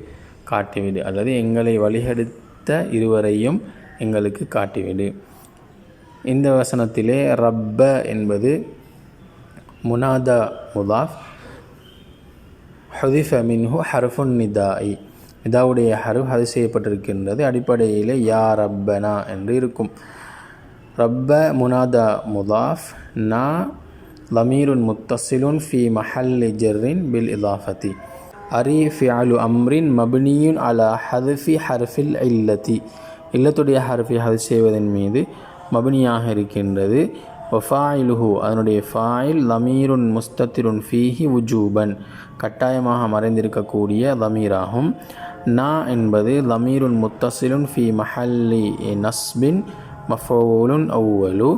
காட்டிவிடு, அல்லது எங்களை வழிகெடுத்த இருவரையும் எங்களுக்கு காட்டிவிடு. இந்த வசனத்திலே ரப்ப என்பது முனாதா முதாஃப், ஹுதிஃப மின்ஹு ஹர்ஃபுன் நிதாஇ, நிதாவுடைய ஹர்ஃப் அது செய்யப்பட்டிருக்கின்றது. அடிப்படையில் யா ரப்பனா என்று இருக்கும். ரப்ப முனாதா முதாஃப், நா லமீருன் முத்தசிலுன் ஃபி மஹல்லி ஜர்ரின் பில் இதாஃபதி. அரி ஃபிஅலு அம்ரின் மப்னியுன் அலா ஹதுஃபி ஹர்ஃபில் இல்லத்தி, இல்லத்துடைய ஹர்ஃபை ஹதுஃப் செய்வதன் மீது மப்னியாக இருக்கின்றது. வஃபாயிலுஹு, அதனுடைய ஃபாயில் லமீருன் முஸ்தத்திருன் ஃபீஹி உஜூபன், கட்டாயமாக மறைந்திருக்கக்கூடிய லமீராகும். நா என்பது லமீருன் முத்தசிலுன் ஃபி மஹல்லி நஸ்பின் மஃஊலுன் அவ்வலு.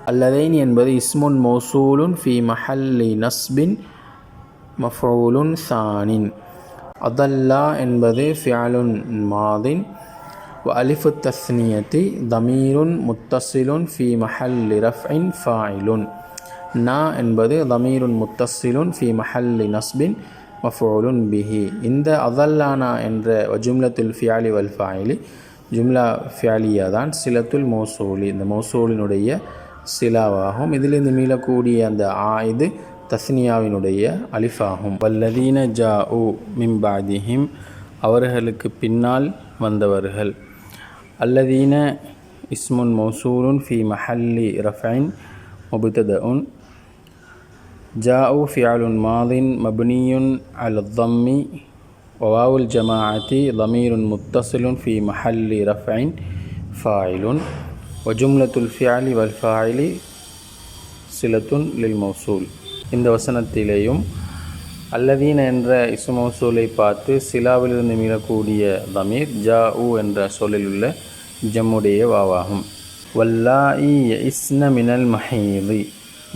அல்லதைனி என்பது இஸ்முன் மௌசூலுன் ஃபி மஹல்லி நஸ்பின் மஃஊலுன் சானின். அதல்லா என்பது ஃபிஅலுன் மாதின் வ அலிஃபு தஸ்னியத்தி தமீருன் முத்தசிலுன் ஃபி மஹல்லி ரஃப்இன் ஃபாயிலுன். நா என்பது தமீருன் முத்தசிலுன் ஃபி மஹல்லி நஸ்பின் மஃஊலுன் பிஹி. இந்த அதல்லானா என்ற ஜும்லத்துல் ஃபியாலி வல் ஃபாயிலி ஜும்லா ஃபியாலியா தான் சிலத்துல் மௌசூலி, இந்த மௌசூலினுடைய சிலாவாகும். இதிலிருந்து மீளக்கூடிய அந்த ஆயிது தஸ்னியாவினுடைய அலிஃபாகும். வல்லதீன ஜாஉ மின் பாதிஹிம், அவர்களுக்கு பின்னால் வந்தவர்கள். அல்லதீன இஸ்முன் மௌசூலுன் ஃபி மஹல்லி ரஃப்இன் முப்ததஉன். ஜாஉ ஃபிஅலுன் மாதின் மப்னியுன் அலல் தம்மி வவாவுல் ஜமாஅத்தி லமீருன் முத்தசிலுன் ஃபி மஹல்லி ரஃப்இன் ஃபாயிலுன் வ ஜும்லத்துல் ஃபிஅலி வல் ஃபாயிலி சிலத்துன் லில் மௌசூல். இந்த வசனத்திலேயும் அல்லதீன என்ற இஸ்மு மௌசூலை பார்த்து சிலாவிலிருந்து மீளக்கூடிய தமீர் ஜாஉ என்ற சொல்லில் உள்ள ஜம்முடைய வாவாகும். வல்லாஇ யஇஸ்ன மினல் மஹீதி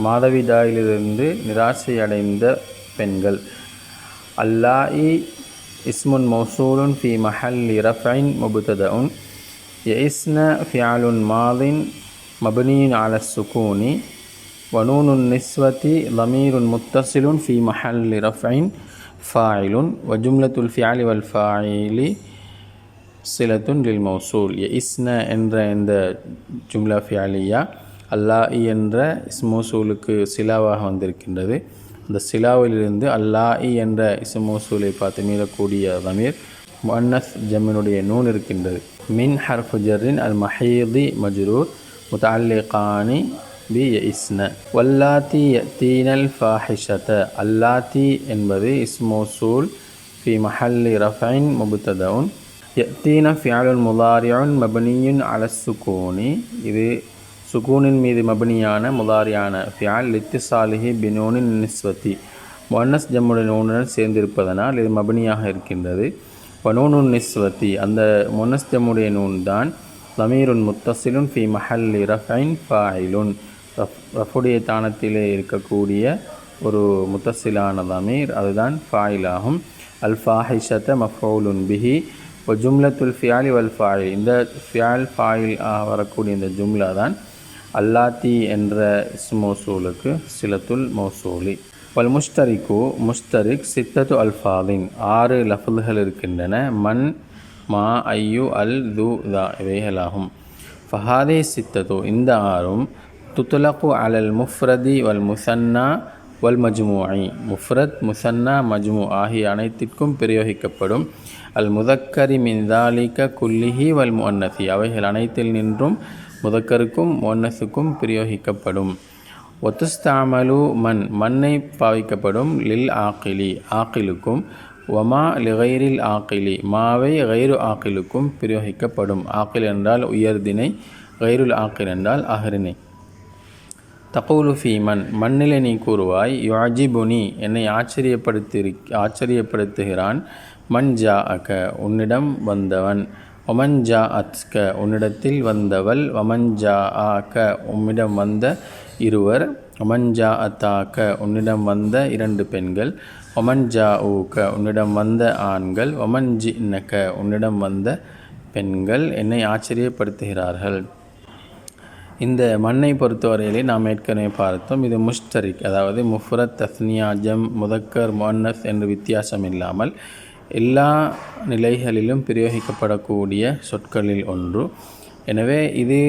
மாதவிடாயிலிருந்து நிராசை அடைந்த பெண்கள். அல்லாஇ இஸ்முன் மௌசூலுன் ஃபி மஹல்லி ரஃப்இன் முப்ததஉன் யஇஸ்ன ஃபிஅலுன் மாதின் மப்னியுன் அலா ஸுகூனி வனூனுன் நிஸ்வதி லமீருன் முத்தஸிலுன் ஃபி மஹல்லி ரஃப்இன் ஃபாயிலுன் வஜும்லத்துல் ஃபிஅலி வல் ஃபாயிலி சிலத்துன் லில் மௌசூல். யஇஸ்ன என்ற இந்த ஜும்லா ஃபிஅலியா அல்லாஇ என்ற இஸ்மு மௌசூலுக்கு சிலாவாக வந்திருக்கின்றது. அந்த சிலாவிலிருந்து அல்லாஇ என்ற இஸ்மு மௌசூலை பார்த்து மீளக்கூடிய தமீர் முஅன்னஸ் ஜம்மினுடைய நூன் இருக்கின்றது. மின் ஹர்ஃபு ஜர்ரின் அல் மஹீதி மஜ்ரூர் முத்தஅல்லிகானி பி யஇஸ்ன. வல்லாத்தி யத்தீனல் ஃபாஹிஷத அல்லாத்தி என்பது இஸ்மு மௌசூல் ஃபி மஹல்லி ரஃப்இன் முப்ததஉன் யத்தீன ஃபிஅலுன் முதாரிஉன் மப்னியுன் அலா ஸுகூனி இது சுகூனின் மீது மபனியான முதாரியான ஃபியால் லித்திசாலிஹி பினூனின் நிஸ்வதி முஅன்னஸ் ஜம்முடைய நூனுடன் சேர்ந்திருப்பதனால் இது மபனியாக இருக்கின்றது. வனூனுன் நிஸ்வதி அந்த முஅன்னஸ் ஜம்முடைய நூன் தான் லமீருன் முத்தஸிலுன் ஃபி மஹல்லி ரஃப்இன் ஃபாயிலுன் ரஃபுடைய தானத்திலே இருக்கக்கூடிய ஒரு முத்தஸிலான லமீர் அதுதான் ஃபாயிலாகும். அல் ஃபாஹிஷத மஃஊலுன் பிஹி வ ஜும்லத்துல் ஃபியாலி வல் ஃபாயில் இந்த ஃபியால் ஃபாயில் வரக்கூடிய இந்த ஜும்லா தான் அல்லாத்தி என்ற இஸ்மு மௌசூலுக்கு சிலத்துல் மௌசூலி. வல் முஷ்தரிக்கு முஷ்தரிக் சித்தத்து அல்ஃபாதின் 6 லஃப்துகள் இருக்கின்றன. மன் மா ஐயு அல் து தா இவைகளாகும். ஃபஹாதே சித்தத்து இந்த 6ம் துத்லகு அலல் முஃப்ரதி வல் முசன்னா வல் மஜ்மூஇ முஃப்ரத் முசன்னா மஜ்மூ ஆகிய அனைத்திற்கும் பிரயோகிக்கப்படும். அல் முதக்கரி மின் தாலிக குல்லிஹி வல் முஅன்னசி அவைகள் அனைத்தில் நின்றும் முதக்கருக்கும் முஅன்னஸுக்கும் பிரயோகிக்கப்படும். ஒத்துஸ்தாமலு மண்ணை பாவிக்கப்படும். லில் ஆக்கிலி ஆக்கிலுக்கும் வமா லிகைரில் ஆக்கிலி மாவை கைரு ஆக்கிலுக்கும் பிரயோகிக்கப்படும். ஆக்கில் என்றால் உயர்தினை, கைருல் ஆக்கில் என்றால் அஹ்ரினை. தகூலு ஃபீ மண்ணிலே நீ கூறுவாய் யுஅஜிபுனி என்னை ஆச்சரியப்படுத்துகிறான். மன் ஜாஅக உன்னிடம் வந்தவன். ஒமன் ஜாஅத்க உன்னிடத்தில் வந்தவள். ஒமன் ஜாஅக உம்மிடம் வந்த இருவர். ஒமன் ஜாஅதாக உன்னிடம் வந்த 2 பெண்கள். ஒமன் ஜாஊக உன்னிடம் வந்த ஆண்கள். ஒமன் ஜின்னக உன்னிடம் வந்த பெண்கள் என்னை ஆச்சரியப்படுத்துகிறார்கள். இந்த மண்ணை பொறுத்தவரையிலே நாம் ஏற்கனவே பார்த்தோம். இது முஷ்தரிக் அதாவது முஃப்ரத் தஸ்னியா ஜம் முதக்கர் முஅன்னஸ் என்று வித்தியாசம் இல்லாமல் எல்லா நிலைகளிலும் பிரயோகிக்கப்படக்கூடிய சொற்களில் ஒன்று. எனவே இது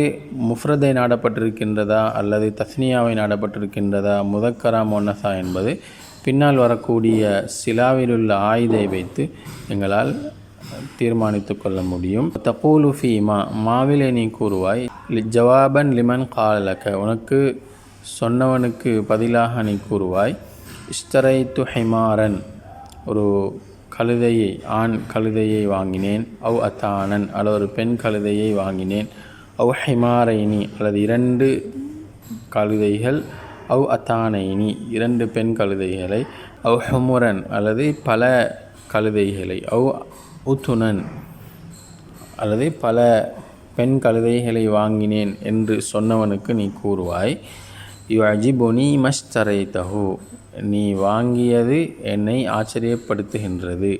முஃப்ரதை நாடப்பட்டிருக்கின்றதா அல்லது தஸ்னியாவை நாடப்பட்டிருக்கின்றதா முதக்கரா முஅன்னஸா என்பது பின்னால் வரக்கூடிய சிலாவிலுள்ள ஆயுதை வைத்து எங்களால் தீர்மானித்து கொள்ள முடியும். தகூலு ஃபீ மாவிலே நீ கூறுவாய் ஜவாபன் லிமன் காலலக உனக்கு சொன்னவனுக்கு பதிலாக நீ கூறுவாய். இஷ்தரைத்து ஹிமாரன் ஒரு கழுதையை ஆண் கழுதையை வாங்கினேன். அவ் அத்தானன் அல்லது ஒரு பெண் கழுதையை வாங்கினேன். அவ் ஹிமாரைனி அல்லது 2 கழுதைகள். அவ் அத்தானைனி 2 பெண் கழுதைகளை. அவ் ஹுமுரன் அல்லது பல கழுதைகளை. அவ் உத்துனன் அல்லது பல பெண் கழுதைகளை வாங்கினேன் என்று சொன்னவனுக்கு நீ கூறுவாய் யுஅஜிபுனி மஷ்தரைதஹு நீ வாங்கியது என்னை ஆச்சரியப்படுத்துகின்றது.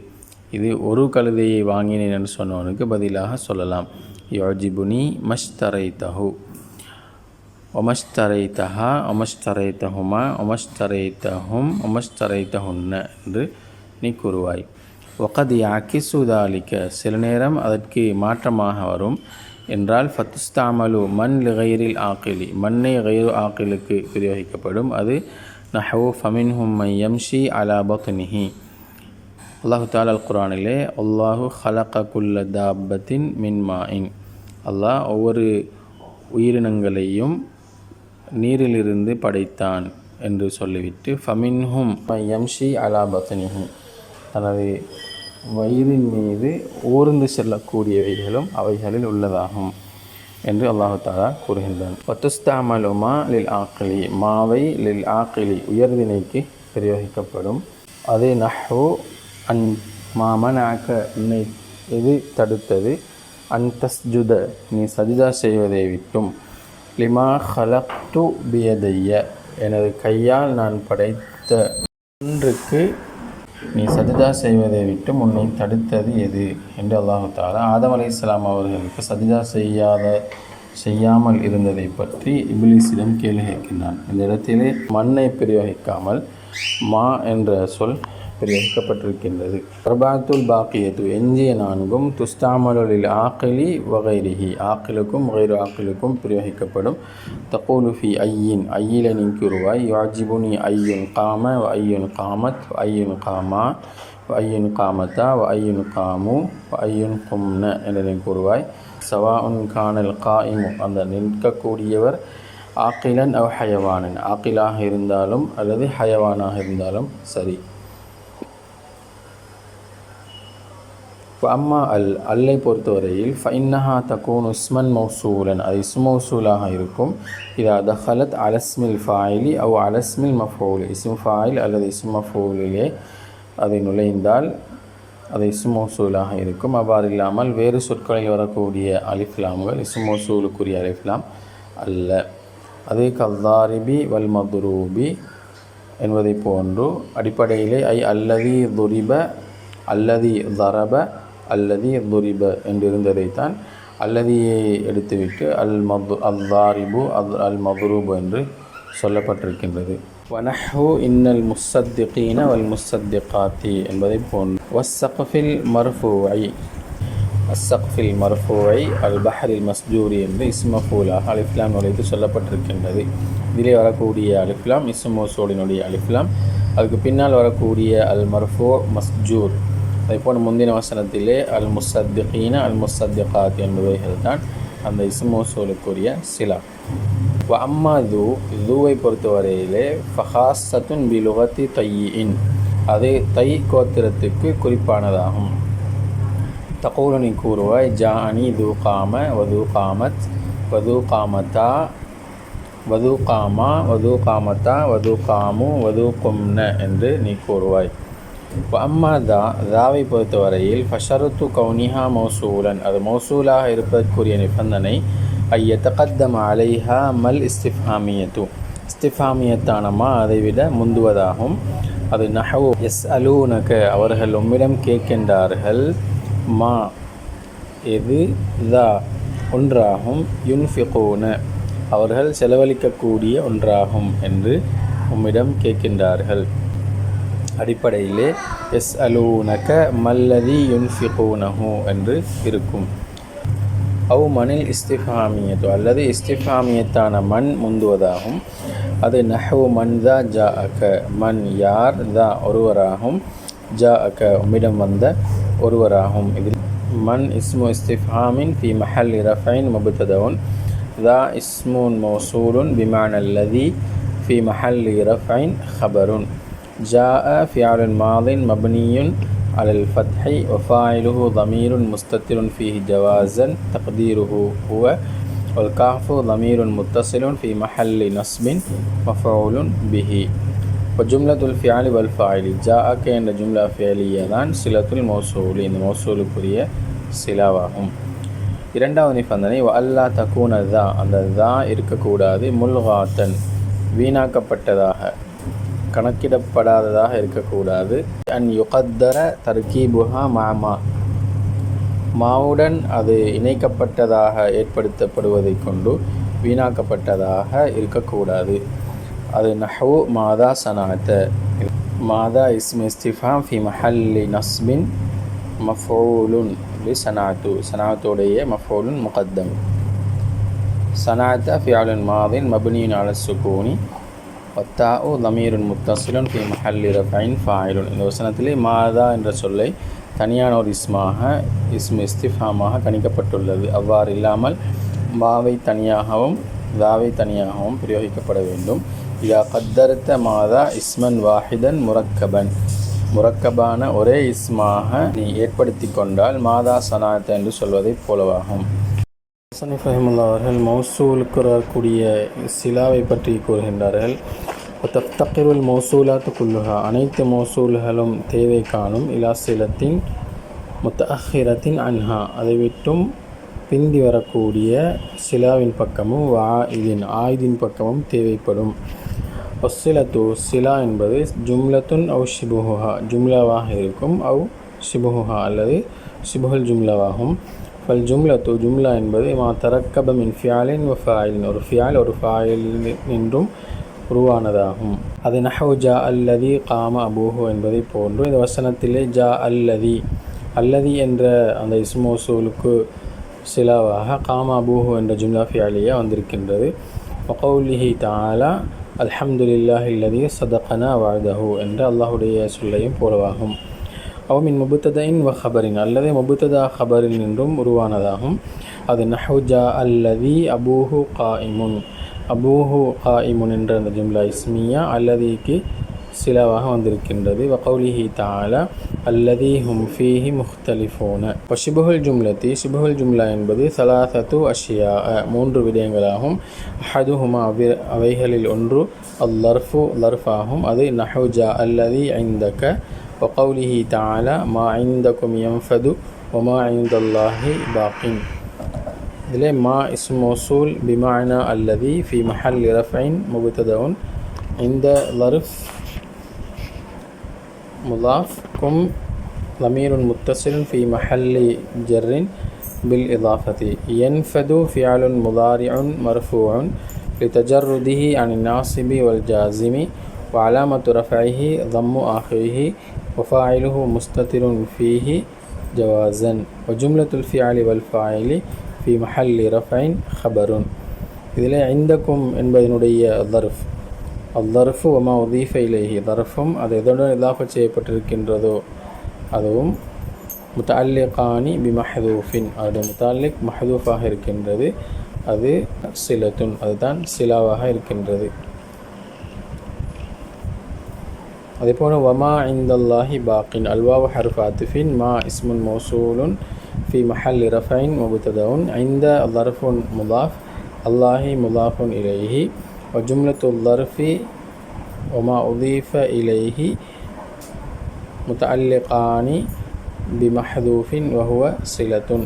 இது ஒரு கழுதையை வாங்கினேன் என்று சொன்னவனுக்கு பதிலாக சொல்லலாம் யுஅஜிபுனி மஷ்தரைதஹு ஒமஷ்தரைதஹா ஒமஷ்தரைதஹுமா ஒமஷ்தரைதஹும் ஒமஷ்தரைதஹுன்ன என்று நீ கூறுவாய். வகத் யாக்கிசு தாலிக சில நேரம் அதற்கு மாற்றமாக வரும் என்றால் ஃபத்துஸ்தாமலு மன் லிகைரில் ஆக்கிலி மண்ணை கைரு ஆக்கிலுக்கு பிரயோகிக்கப்படும். அது நஹவு ஃபமின்ஹும் மை யம்ஷி அலா பத்னிஹி. அல்லாஹு தஆலா அல் குர்ஆனிலே அல்லாஹு ஹலக குல்ல தாப்பத்தின் மின் மாஇன் அல்லாஹ் ஒவ்வொரு உயிரினங்களையும் நீரிலிருந்து படைத்தான் என்று சொல்லிவிட்டு ஃபமின்ஹும் மை யம்ஷி அலா பத்னிஹி தனது வயிறின் மீது ஊர்ந்து செல்லக்கூடியவைகளும் அவைகளில் உள்ளதாகும் என்று அல்லாஹு தஆலா கூறுகின்றான். வத்துஸ்தாமலுமா லில் ஆக்கிலி மாவை லில் ஆக்கிலி உயர்தினைக்கு பிரயோகிக்கப்படும். அதே நஹ்வு அன் மாமனாக்க என்னை எது தடுத்தது, அன் தஸ்ஜுத நீ சஜிதா செய்வதை விட்டும், லிமா ஹலக்து பியதைய எனது கையால் நான் படைத்த ஒன்றுக்கு நீ சஜிதா செய்வதை விட்டும் உன்னை தடுத்தது எது என்று அல்லாஹு தஆலா ஆதம் அலைஹிஸ்ஸலாம் அவர்களுக்கு சஜிதா செய்யாமல் இருந்ததை பற்றி இப்லீஸிடம் கேள்வி கேட்கின்றான். இந்த இடத்திலே மண்ணை பிரயோகிக்காமல் மா என்ற சொல் பிரயோகிக்கப்பட்டிருக்கின்றது. அர்பாத்துல் பாக்கியத்து எஞ்சிய நான்கும் துஸ்தாமலுல் ஆக்கிலி வகைரிஹி ஆக்கிலுக்கும் வகைரு ஆக்கிலுக்கும் பிரயோகிக்கப்படும். தகூலு ஃபி ஐயின் ஐயில நீ கூறுவாய், யாஜிபுனி ஐயுன் காம வ ஐயுன் காமத் வ ஐயுன் காமா வ ஐயுன் காமத்தா வ ஐயுன் காமு வ ஐயுன் கும்ன என்று நீ கூறுவாய். சவாஉன் கானல் காயிமு அந்த நிற்கக்கூடியவர் ஆக்கிலன் அவ் ஹயவானன் ஆக்கிலாக இருந்தாலும் அல்லது ஹயவானாக இருந்தாலும் சரி. அம்மா அல்லை பொறுத்தவரையில் ஃபைன்னஹா தகூனு இஸ்மன் மௌசூலன் அது இஸ்மு மௌசூலாக இருக்கும். இதா தஹலத் அலஸ்மில் ஃபாயிலி அவ் அலஸ்மில் மஃபூல் இஸ்மு ஃபாயில் அல்லது இஸ்மு மஃபூலிலே அதை நுழைந்தால் அது இஸ்மு மௌசூலாக இருக்கும். அவ்வாறு இல்லாமல் வேறு சொற்களில் வரக்கூடிய அலிஃப்லாம்கள் இஸ்மு மௌசூலுக்குரிய அலிஃப்லாம் அல்ல. அதே கல்லாரிபி வல் மதுரூபி என்பதை போன்று அடிப்படையிலே அல்லதி துரிப அல்லதி தரப அல்லதி துரிப என்றிருந்ததைத்தான் அல்லதியை எடுத்துவிட்டு அல்தாரிபு அல் மதுரூபு என்று சொல்லப்பட்டிருக்கின்றது. வனஹு இன்னல் முஸ்ஸத்திகீன வல் முஸ்ஸத்திகாத்தி என்பதை போன்று வஸ்ஸக்ஃபில் மர்ஃபூஇ அஸ்ஸக்ஃபில் மர்ஃபூஇ அல் பஹரில் மஸ்ஜூரி என்று இஸ்மஃபூலாக அலிஃப்லாம் நுழைத்து சொல்லப்பட்டிருக்கின்றது. இதிலே வரக்கூடிய அலிஃப்லாம் இஸ்மு மௌசூலினுடைய அலிஃப்லாம், அதுக்கு பின்னால் வரக்கூடிய அல் மர்ஃபூ மஸ்ஜூர். அதேபோல் முந்தின வசனத்திலே அல் முஸ்ஸத்திகீன அல் முஸ்ஸத்திகாத் என்பவைகள் தான் அந்த இஸ்மு மௌசூலுக்குரிய சிலா. அம்மா தூவை பொறுத்தவரையிலே ஃபஹாஸத்துன் பி லுகத்தி தையின் அது தை கோத்திரத்துக்கு குறிப்பானதாகும். தகூலு நீ கூறுவாய், ஜாஅனி து காம வது காமத் வது காமத்தா வது காமா வது காமத்தா வது காமு வது கும்ன என்று நீ கூறுவாய். அம்மா தாவை பொறுத்தவரையில் ஃபஷருத்து கௌனிஹா மௌசூலன் அது மௌசூலாக இருப்பதற்குரிய நிபந்தனை ஐயத்தகத்தம அலைஹா மல் இஸ்திஃபாமியத்து இஸ்திஃபாமியத்தானமா அதைவிட முந்துவதாகும். அது நஹவு யஸ்அலூனக அவர்கள் உம்மிடம் கேட்கின்றார்கள், மா எது தா ஒன்றாகும், யுன்ஃபிகூன அவர்கள் செலவழிக்கக்கூடிய ஒன்றாகும் என்று உம்மிடம் கேட்கின்றார்கள். அடிப்படையிலே யஸ்அலூனக மல்லதி யுன்ஃபிகூனஹு என்று இருக்கும். அவு மனில் இஸ்திஃபாமியத்து அல்லது இஸ்திஃபாமியத்தான மண் முந்துவதாகும். அது நஹவு மன் தா ஜா அக மன் யார் தா ஒருவராகும், ஜா அக உம்மிடம் வந்த ஒருவராகும். இதில் மன் இஸ்மு இஸ்திஃபாமின் ஃபி மஹல்லி ரஃபைன் முப்ததவுன் தா இஸ்முன் மௌசூலுன் பிமானல் லதி ஃபி மஹல்லி ரஃபைன் ஹபருன். ஜாஅ ஃபிஅலுன் மாதின் மப்னியுன் அலல் ஃபத்ஹி வஃபாயிலுஹு ضمீருன் முஸ்தத்திருன் ஃபீஹி ஜவாஸன் தக்தீருஹு ஹுவ வல் காஃபு ضمீருன் முத்தஸிலுன் ஃபீ மஹல்லி நஸ்பின் மஃஊலுன் பிஹி. ஜும்லத்துல் ஃபிஅலி வல் ஃபாயிலி ஜாஅக என்ற ஜும்லா ஃபிஅலியா தான் சிலத்துல் மௌசூலி இந்த மௌசூலுக்குரிய சிலாவாகும். இரண்டாவது நிபந்தனை அல்லா தகூன தா அந்த தா இருக்கக்கூடாது, முல்காத்தன் வீணாக்கப்பட்டதாக கணக்கிடப்படாததாக இருக்கக்கூடாது. அன் யுகத்தர தர்கீபுஹா மாமா மாவுடன் அது இணைக்கப்பட்டதாக ஏற்படுத்தப்படுவதை கொண்டு வீணாக்கப்பட்டதாக இருக்கக்கூடாது. அது நஹ்வு மாதா சனாத்த மாதா இஸ்மு இஸ்திஃபாம் ஃபி மஹல்லி நஸ்பின் மஃஊலுன் லி சனாத்து சனாத்துடைய மஃஊலுன் முகத்தம். சனாத்த ஃபிஅலுன் மாதின் மப்னியுன் அலஸ் சுகூனி வத்தாஉ ضمீருன் முத்தஸிலுன் ஃபி மஹல்லி ரஃபைன் ஃபாயிலுன். இந்த வசனத்திலே மாதா என்ற சொல்லை தனியான ஒரு இஸ்மு இஸ்திஃபாமாக கணிக்கப்பட்டுள்ளது. அவ்வாறு இல்லாமல் மாவை தனியாகவும் தாவை தனியாகவும் பிரயோகிக்கப்பட வேண்டும். இதா கத்தரத்த மாதா இஸ்மன் வாஹிதன் முரக்கபான ஒரே இஸ்மாக நீ ஏற்படுத்தி கொண்டால் மாதா சனாத் என்று சொல்வதைப் போலவாகும். முஸன்னிஃப் ரஹிமஹுல்லாஹ் அவர்கள் மௌசூலுக்கு வரக்கூடிய சிலாவை பற்றி கூறுகின்றார்கள். தஃப்தகிருல் மௌசூலாத்து குல்லுஹா அனைத்து மௌசூல்களும் தேவை காணும் இலா சிலத்தின் முத்தஅஹிரத்தின் அன்ஹா அதை விட்டும் பிந்தி வரக்கூடிய சிலாவின் பக்கமும் ஆயுதின் பக்கமும் தேவைப்படும். ஒஸ்ஸிலத்து சிலா என்பது ஜும்லத்துன் அவு ஷிபுஹா ஜும்லாவாக இருக்கும், அவு ஷிபுஹா அல்லது ஷிபுஹுல் ஜும்லாவாகும். ஃபல் ஜும்லத்து ஜும்லா என்பது மா தரக்கப மின் ஃபியாலின் வ ஃபாயிலின் ஒரு ஃபியால் ஒரு ஃபாயில் என்றும் உருவானதாகும். அது நஹவு ஜா அல்லதி காம அபூஹு என்பதை போன்று இந்த வசனத்திலே ஜா அல்லதி என்ற அந்த இஸ்மோசூலுக்கு சிலாவாக காம அபூஹு என்ற ஜும்லா ஃபியாலியா வந்திருக்கின்றது. வகௌலிஹி தஆலா அல்ஹம்துலில்லாஹி அல்லதி ஸதகனா வஅதஹு என்ற அல்லாஹுடைய சொல்லையும் போலவாகும். அவ் மின் முபுத்ததைன் வ ஹபரின் அல்லது முபுத்ததா ஹபரில் நின்றும் உருவானதாகும். அது நஹவு ஜா அல்லதி அபூஹு காயிமுன் என்ற அந்த ஜும்லா இஸ்மியா அல்லதிக்கு சிலாவாக வந்திருக்கின்றது. வகௌலிஹி தஆலா அல்லதி ஹும் ஃபீஹி முஹ்தலிஃபூன. ஷிபுஹுல் ஜும்லத்தி ஷிபுஹுல் ஜும்லா என்பது ஸலாஸத்து அஷ்யா மூன்று விடயங்களாகும். அஹதுஹுமா அவைகளில் ஒன்று அல்லர்ஃபு லர்ஃபாகும். அது நஹவு ஜா அல்லதி இந்தக. வகௌலிஹி தஆலா மா இந்தகும் யன்ஃபது வ மா இந்தல்லாஹி பாகின். இதிலே மா இஸ்மு மௌசூல் பிமானா அல்லதி ஃபி மஹல்லி ரஃப்இன் முப்ததஉன் இந்த லர்ஃப் முதாஃப் கும் லமீருன் முத்தஸிலுன் ஃபி மஹல்லி ஜர்ரின் பில் இதாஃபதி. யன்ஃபது ஃபிஅலுன் முதாரிஉன் மர்ஃபூஉன் லிதஜர்ருதிஹி அன் நாஸிபி வல் ஜாஸிமி வ அலாமத்து ரஃபிஹி தம்மு ஆஹிரிஹி வ ஃபாயிலுஹு முஸ்ததிருன் ஃபீஹி ஜவாஸன் வ ஜும்லத்துல் ஃபிஅலி வல் ஃபாயிலி ஃபி மஹல்லி ரஃப்இன் ஹபருன். இதில் இந்தக்கும் என்பதனுடைய தர்ஃப் அல்தர்ஃபு வமா உதீஃப இலைஹி தர்ஃபும் அது எதுடன் இதாஃபத் செய்யப்பட்டிருக்கின்றதோ அதுவும் முத்தஅல்லிகானி பிமஹ்தூஃபின் அதோட முத்தஅல்லிக் மஹ்தூஃபாக இருக்கின்றது, அது சிலத்துன் அதுதான் சிலாவாக இருக்கின்றது. அதேபோல் வமா இந்தல்லாஹி பாக்கின் அல்வாவு ஹர்ஃபு அத்ஃபின் மா இஸ்முன் மௌசூலுன் ஃபி மஹல்லி ரஃப்இன் முப்ததஉன் இந்த தர்ஃபுன் முதாஃப் அல்லாஹி முதாஃபுன் இலைஹி வ ஜும்லத்துல் தர்ஃபி வமா உதீஃப இலைஹி முத்தஅல்லிகானி பிமஹ்தூஃபின் வஹுவ சிலத்துன்.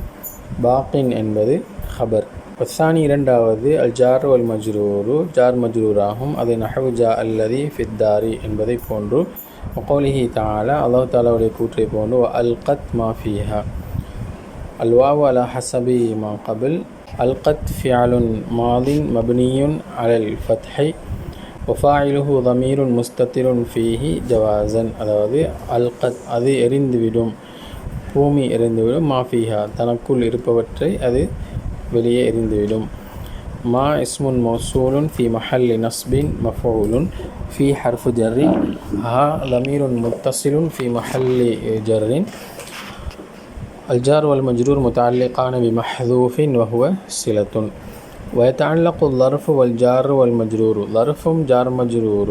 பாக்கின் என்பது ஹபர். வஸ்ஸானி இரண்டாவது அல் ஜார் வல் மஜ்ரூரு ஜார் மஜ்ரூராகும். அது நஹவு ஜா அல்லதி ஃபித்தாரி என்பதை போன்று. வகௌலிஹி தஆலா அல்லாஹ் தஆலாவுடைய கூற்றை போன்று அல்கத் மா ஃபீஹா அல்வாவு அலா ஹஸபி மா கபில் அல்கத் ஃபிஅலுன் மாதின் மப்னியுன் அலல் ஃபத்ஹி வ ஃபாயிலுஹு தமீருன் முஸ்தத்திருன் ஃபீஹி ஜவாஸன். அதாவது அல்கத் அது எரிந்துவிடும், பூமி எரிந்துவிடும், மா ஃபீஹா தனக்குள் இருப்பவற்றை அது வெளியே எரிந்துவிடும். மா இஸ்முன் மௌசூலுன் ஃபி மஹல்லி நஸ்பின் மஃஊலுன் ஃபி ஹர்ஃபு ஜர்ரின் ஹா லமீருன் முத்தஸிலுன் ஃபி மஹல்லி ஜர்ரின் الجار والمجرور متعلقان بمحذوف وهو صلة. ويتعلق الظرف والجار والمجرور ظرف جار مجرور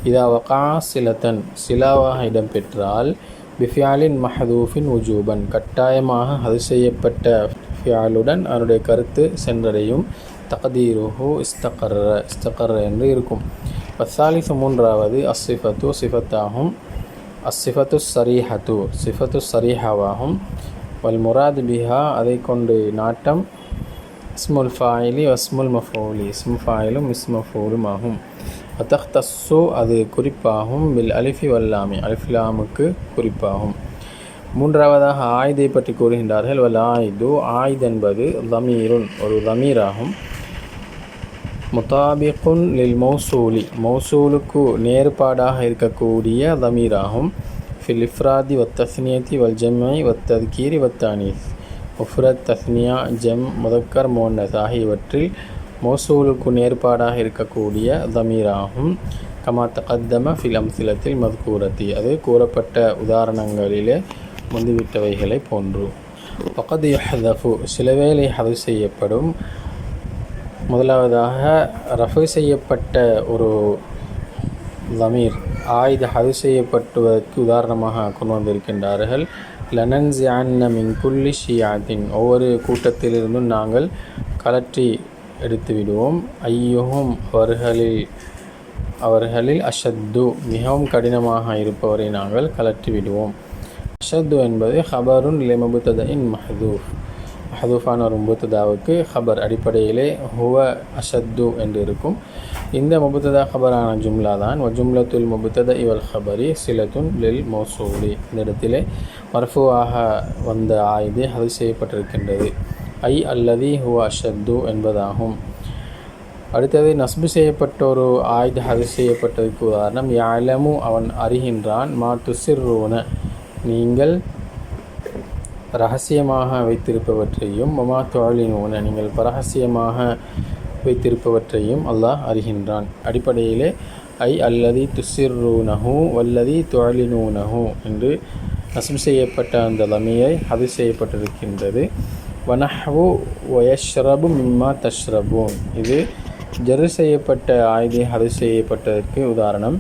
إذا وقع صلة சிலாவாக இடம்பெற்றால் பிஃபியாலின் மஹதூஃபின் உஜூபன் கட்டாயமாக அது செய்யப்பட்ட ஃபியாலுடன் அதனுடைய கருத்து சென்றடையும். தக்தீருஹு இஸ்தகர்ர என்று இருக்கும். வஸ்ஸாலிஸு மூன்றாவது அஸ்ஸிஃபத்து சிஃபத்தாகும். அஸ்ஸிஃபத்து ஸரீஹத்து சிஃபத்து ஸரீஹாவாகும். வல் முராத் பிஹா அதை கொண்டு நாட்டம் இஸ்முல் ஃபாயிலி வஸ்முல் மஃபூலி இஸ்மு ஃபாயிலும் இஸ்மு மஃபூலும் ஆகும். வதஹ்தஸ்ஸு அது குறிப்பாகும். பில் அலிஃபி வல்லாமி அலிஃப்லாமுக்கு குறிப்பாகும். மூன்றாவதாக ஆயுதை பற்றி கூறுகின்றார்கள். வல் ஆயுது ஆயுத் என்பது தமீருன் ஒரு தமீராகும். முதாபிகுன் லில் மௌசூலி மௌசூலுக்கு நேர்பாடாக இருக்கக்கூடிய தமீராகும். ஃபில் இஃப்ராதி வத் தஸ்னியத்தி வல் ஜம்இ வத் தத்கீரி வத் தானீஸ் முஃப்ரத் தஸ்னியா ஜம் முதக்கர் முஅன்னஸ் ஆகியவற்றில் மௌசூலுக்கு நேர்பாடாக இருக்கக்கூடிய தமீராகும். கமா தகத்தம ஃபில் அம்சிலத்தில் மத்கூரத்தி அது கூறப்பட்ட உதாரணங்களிலே முந்திவிட்டவைகளை போன்று. ஃபகத் யஹ்தஃபு சிலவேளை ஹது செய்யப்படும். முதலாவதாக ரஃபு செய்யப்பட்ட ஒரு தமீர் ஆயுத ஹது செய்யப்பட்டுவதற்கு உதாரணமாக கொண்டு வந்திருக்கின்றார்கள். லனன்ஸிஅன்ன மின் குல்லி ஷியாத்தின் ஒவ்வொரு கூட்டத்திலிருந்தும் நாங்கள் கலற்றி எடுத்து விடுவோம். ஐயுஹும் அவர்களில் அவர்களில் அஷத்து மிகவும் கடினமாக இருப்பவரை நாங்கள் கலற்றிவிடுவோம். அஷத்து என்பது ஹபருன் லில் முப்ததஇன் மஹ்தூஃப். மஹ்தூஃபான ஒரு முப்ததாவுக்கு ஹபர் அடிப்படையிலே ஹுவ அஷத்து என்று இருக்கும். இந்த முப்ததா ஹபரான ஜும்லா தான் ஜும்லத்துல் முப்ததஇ வல் ஹபரி சிலத்துன் லில் மௌசூலி. இந்த இடத்திலே மர்ஃபூஆக வந்த ஆயுதே அது செய்யப்பட்டிருக்கின்றது. ஐ அல்லதி ஹுவ அஷத்து என்பதாகும். அடுத்தது நஸ்பு செய்யப்பட்ட ஒரு ஆயுத ஹது செய்யப்பட்டதுக்கு உதாரணம் யஅலமு அவன் அறிகின்றான், மா துசிர்ரூன நீங்கள் ரகசியமாக வைத்திருப்பவற்றையும், மமா துஅலினூன நீங்கள் பரகசியமாக வைத்திருப்பவற்றையும் அல்லாஹ் அறிகின்றான். அடிப்படையிலே ஐ அல்லதி துசிர்ரூனஹு வல்லதி துஅலினூனஹு என்று நஸ்பு செய்யப்பட்ட அந்த லமீரை ஹது செய்யப்பட்டிருக்கின்றது. வனஹ்வு வயஷ்ரபு மிம்மா தஷ்ரபூன் இது ஜர் செய்யப்பட்ட ஆயுதே ஹது செய்யப்பட்டதற்கு உதாரணம்.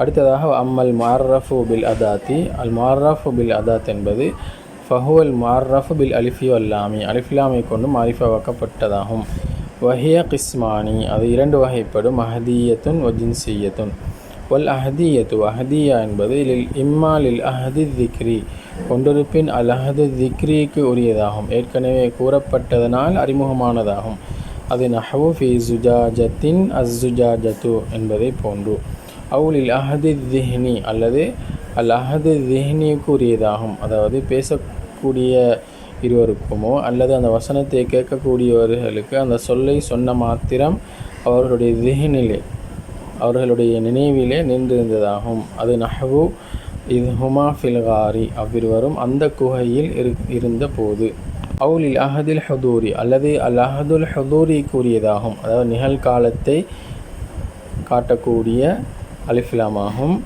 அடுத்ததாக அம்மல் முஅர்ரஃபு பில் அதாத்தி. அல் முஅர்ரஃபு பில் அதாத் என்பது ஃபஹுவல் முஅர்ரஃபு பில் அலிஃபி வல்லாமி அலிஃப்லாமை கொண்டு மாரிஃபாவாக்கப்பட்டதாகும். வஹிய கிஸ்மானி அது இரண்டு வகைப்படும். அஹதியத்துன் வ ஜின்சியத்துன். வல் அஹதியத்து அஹதியா என்பது இம்மா லில் அஹதி திக்ரி கொண்டிருப்பின் அல் அஹது திக்ரிக்கு உரியதாகும், ஏற்கனவே கூறப்பட்டதனால் அறிமுகமானதாகும். அது நஹ்வு ஃபி ஜுஜாஜத்தின் அஸ்ஸுஜாஜத்து என்பதை போன்று. அவுலில் அஹதி திஹ்னி அல்லது அல் அஹது திஹ்னிக்கு உரியதாகும், அதாவது பேசக்கூடிய இருவருக்குமோ அல்லது அந்த வசனத்தை கேட்கக்கூடியவர்களுக்கு அந்த சொல்லை சொன்ன மாத்திரம் அவர்களுடைய திஹ்னிலே அவர்களுடைய நினைவிலே நின்றிருந்ததாகும். அது நஹ்வு இது ஹுமா ஃபில் காரி அவ்விருவரும் அந்த குகையில் இருந்த போது. அவுலில் அஹதில் ஹுதூரி அல்லது அல் அஹதுல் ஹுதூரி கூறியதாகும், அதாவது நிகழ்காலத்தை காட்டக்கூடிய அலிஃப்லாமாகும்.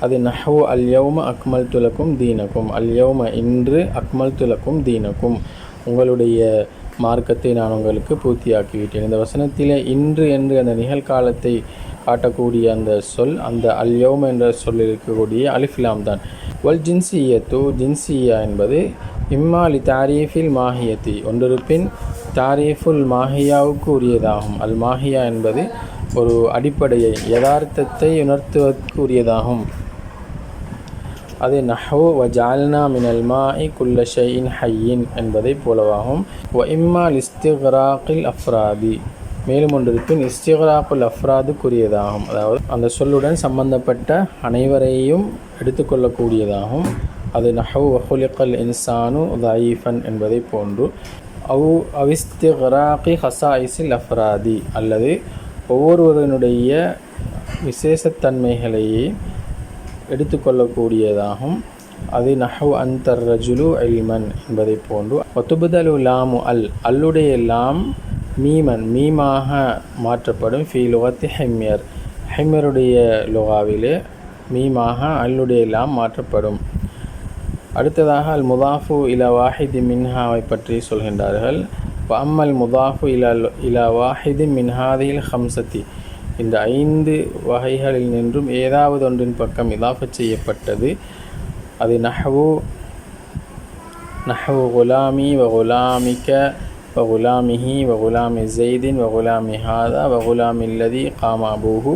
அது நஹ்வு அல் யௌம அக்மல் துலக்கும் தீனக்கும் அல் யௌம இன்று அக்மல் துலக்கும் தீனக்கும் உங்களுடைய மார்க்கத்தை நான் உங்களுக்கு பூர்த்தியாக்கிவிட்டேன். இந்த வசனத்திலே இன்று என்று அந்த நிகழ்காலத்தை காட்டக்கூடிய அந்த சொல் அந்த அல் யௌம என்ற சொல்லில் இருக்கக்கூடிய அலிஃப்லாம் தான். வல் ஜின்சியத்து ஜின்சியா என்பது இம்மா லி தாரீஃபில் மாஹியத்தி ஒன்றிருப்பின் தாரீஃபுல் மாஹியாவுக்கு உரியதாகும். அல் மாஹியா என்பது ஒரு அடிப்படையை யதார்த்தத்தை உணர்த்துவதற்கு உரியதாகும். அது நஹ்வு வ ஜஅல்னா மினல் மாஇ குல்ல ஷைஇன் ஹய்யின் என்பதை போலவாகும். வ இம்மா லிஸ்திக்ராக்கில் அஃப்ராதி மேலும் ஒன்றிருப்பின் இஸ்திக்ராக்குல் அஃப்ராதுக்குரியதாகும், அதாவது அந்த சொல்லுடன் சம்பந்தப்பட்ட அனைவரையும் எடுத்துக்கொள்ளக்கூடியதாகும். அது நஹ்வு வ குலிகல் இன்சானு தஈஃபன் என்பதை போன்று. அவிஸ்திக்ராக்கி ஹஸாயிஸில் அஃப்ராதி அல்லது ஒவ்வொருவருடைய விசேஷத்தன்மைகளையே எடுத்துக்கொள்ளக்கூடியதாகும். அது நஹ்வு அன்தர் ரஜுலு இல்மன் என்பதை போன்று. ஒத்துபுதலு லாமு அல் அல்லுடைய லாம் மீமன் மீமாக மாற்றப்படும். ஃபீ லுகத்தி ஹிம்யர் ஹிம்யருடைய லுகாவிலே மீமாக அல்லுடைய லாம் மாற்றப்படும். அடுத்ததாக அல் முதாஃபு இலா வாஹிதி மின்ஹாவை பற்றி சொல்கின்றார்கள். அம்மல் முதாஃபு இலா வாஹிதி மின்ஹாதில் ஹம்சத்தி இந்த 5 வகைகளில் நின்றும் ஏதாவது ஒன்றின் பக்கம் இதாஃபத் செய்யப்பட்டது. அது நஹ்வு குலாமி வ குலாமிக வ குலாமிஹி வ குலாமி ஸைதின் வ குலாமி ஹாதா வ குலாமில்லதி காம அபூஹு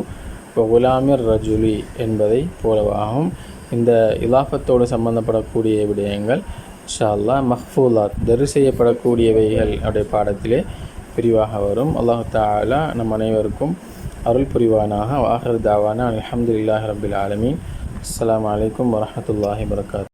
வ குலாமிர் ரஜுலி என்பதை போலவாகும். இந்த இலாஃபத்தோடு சம்பந்தப்படக்கூடிய விடயங்கள் இன்ஷா அல்லாஹ் மஹ்ஃபூலாத் தர் செய்யப்படக்கூடியவைகள் அவருடைய பாடத்திலே விரிவாக வரும். அல்லாஹ் தஆலா நம் அனைவருக்கும் அருள் புரிவானாக. வாஹிர் தாவானா அல்ஹம்துலில்லாஹி ரப்பில் ஆலமீன். அஸ்ஸலாமு அலைக்கும் வரஹ்மத்துல்லாஹி வபரகாத்துஹு.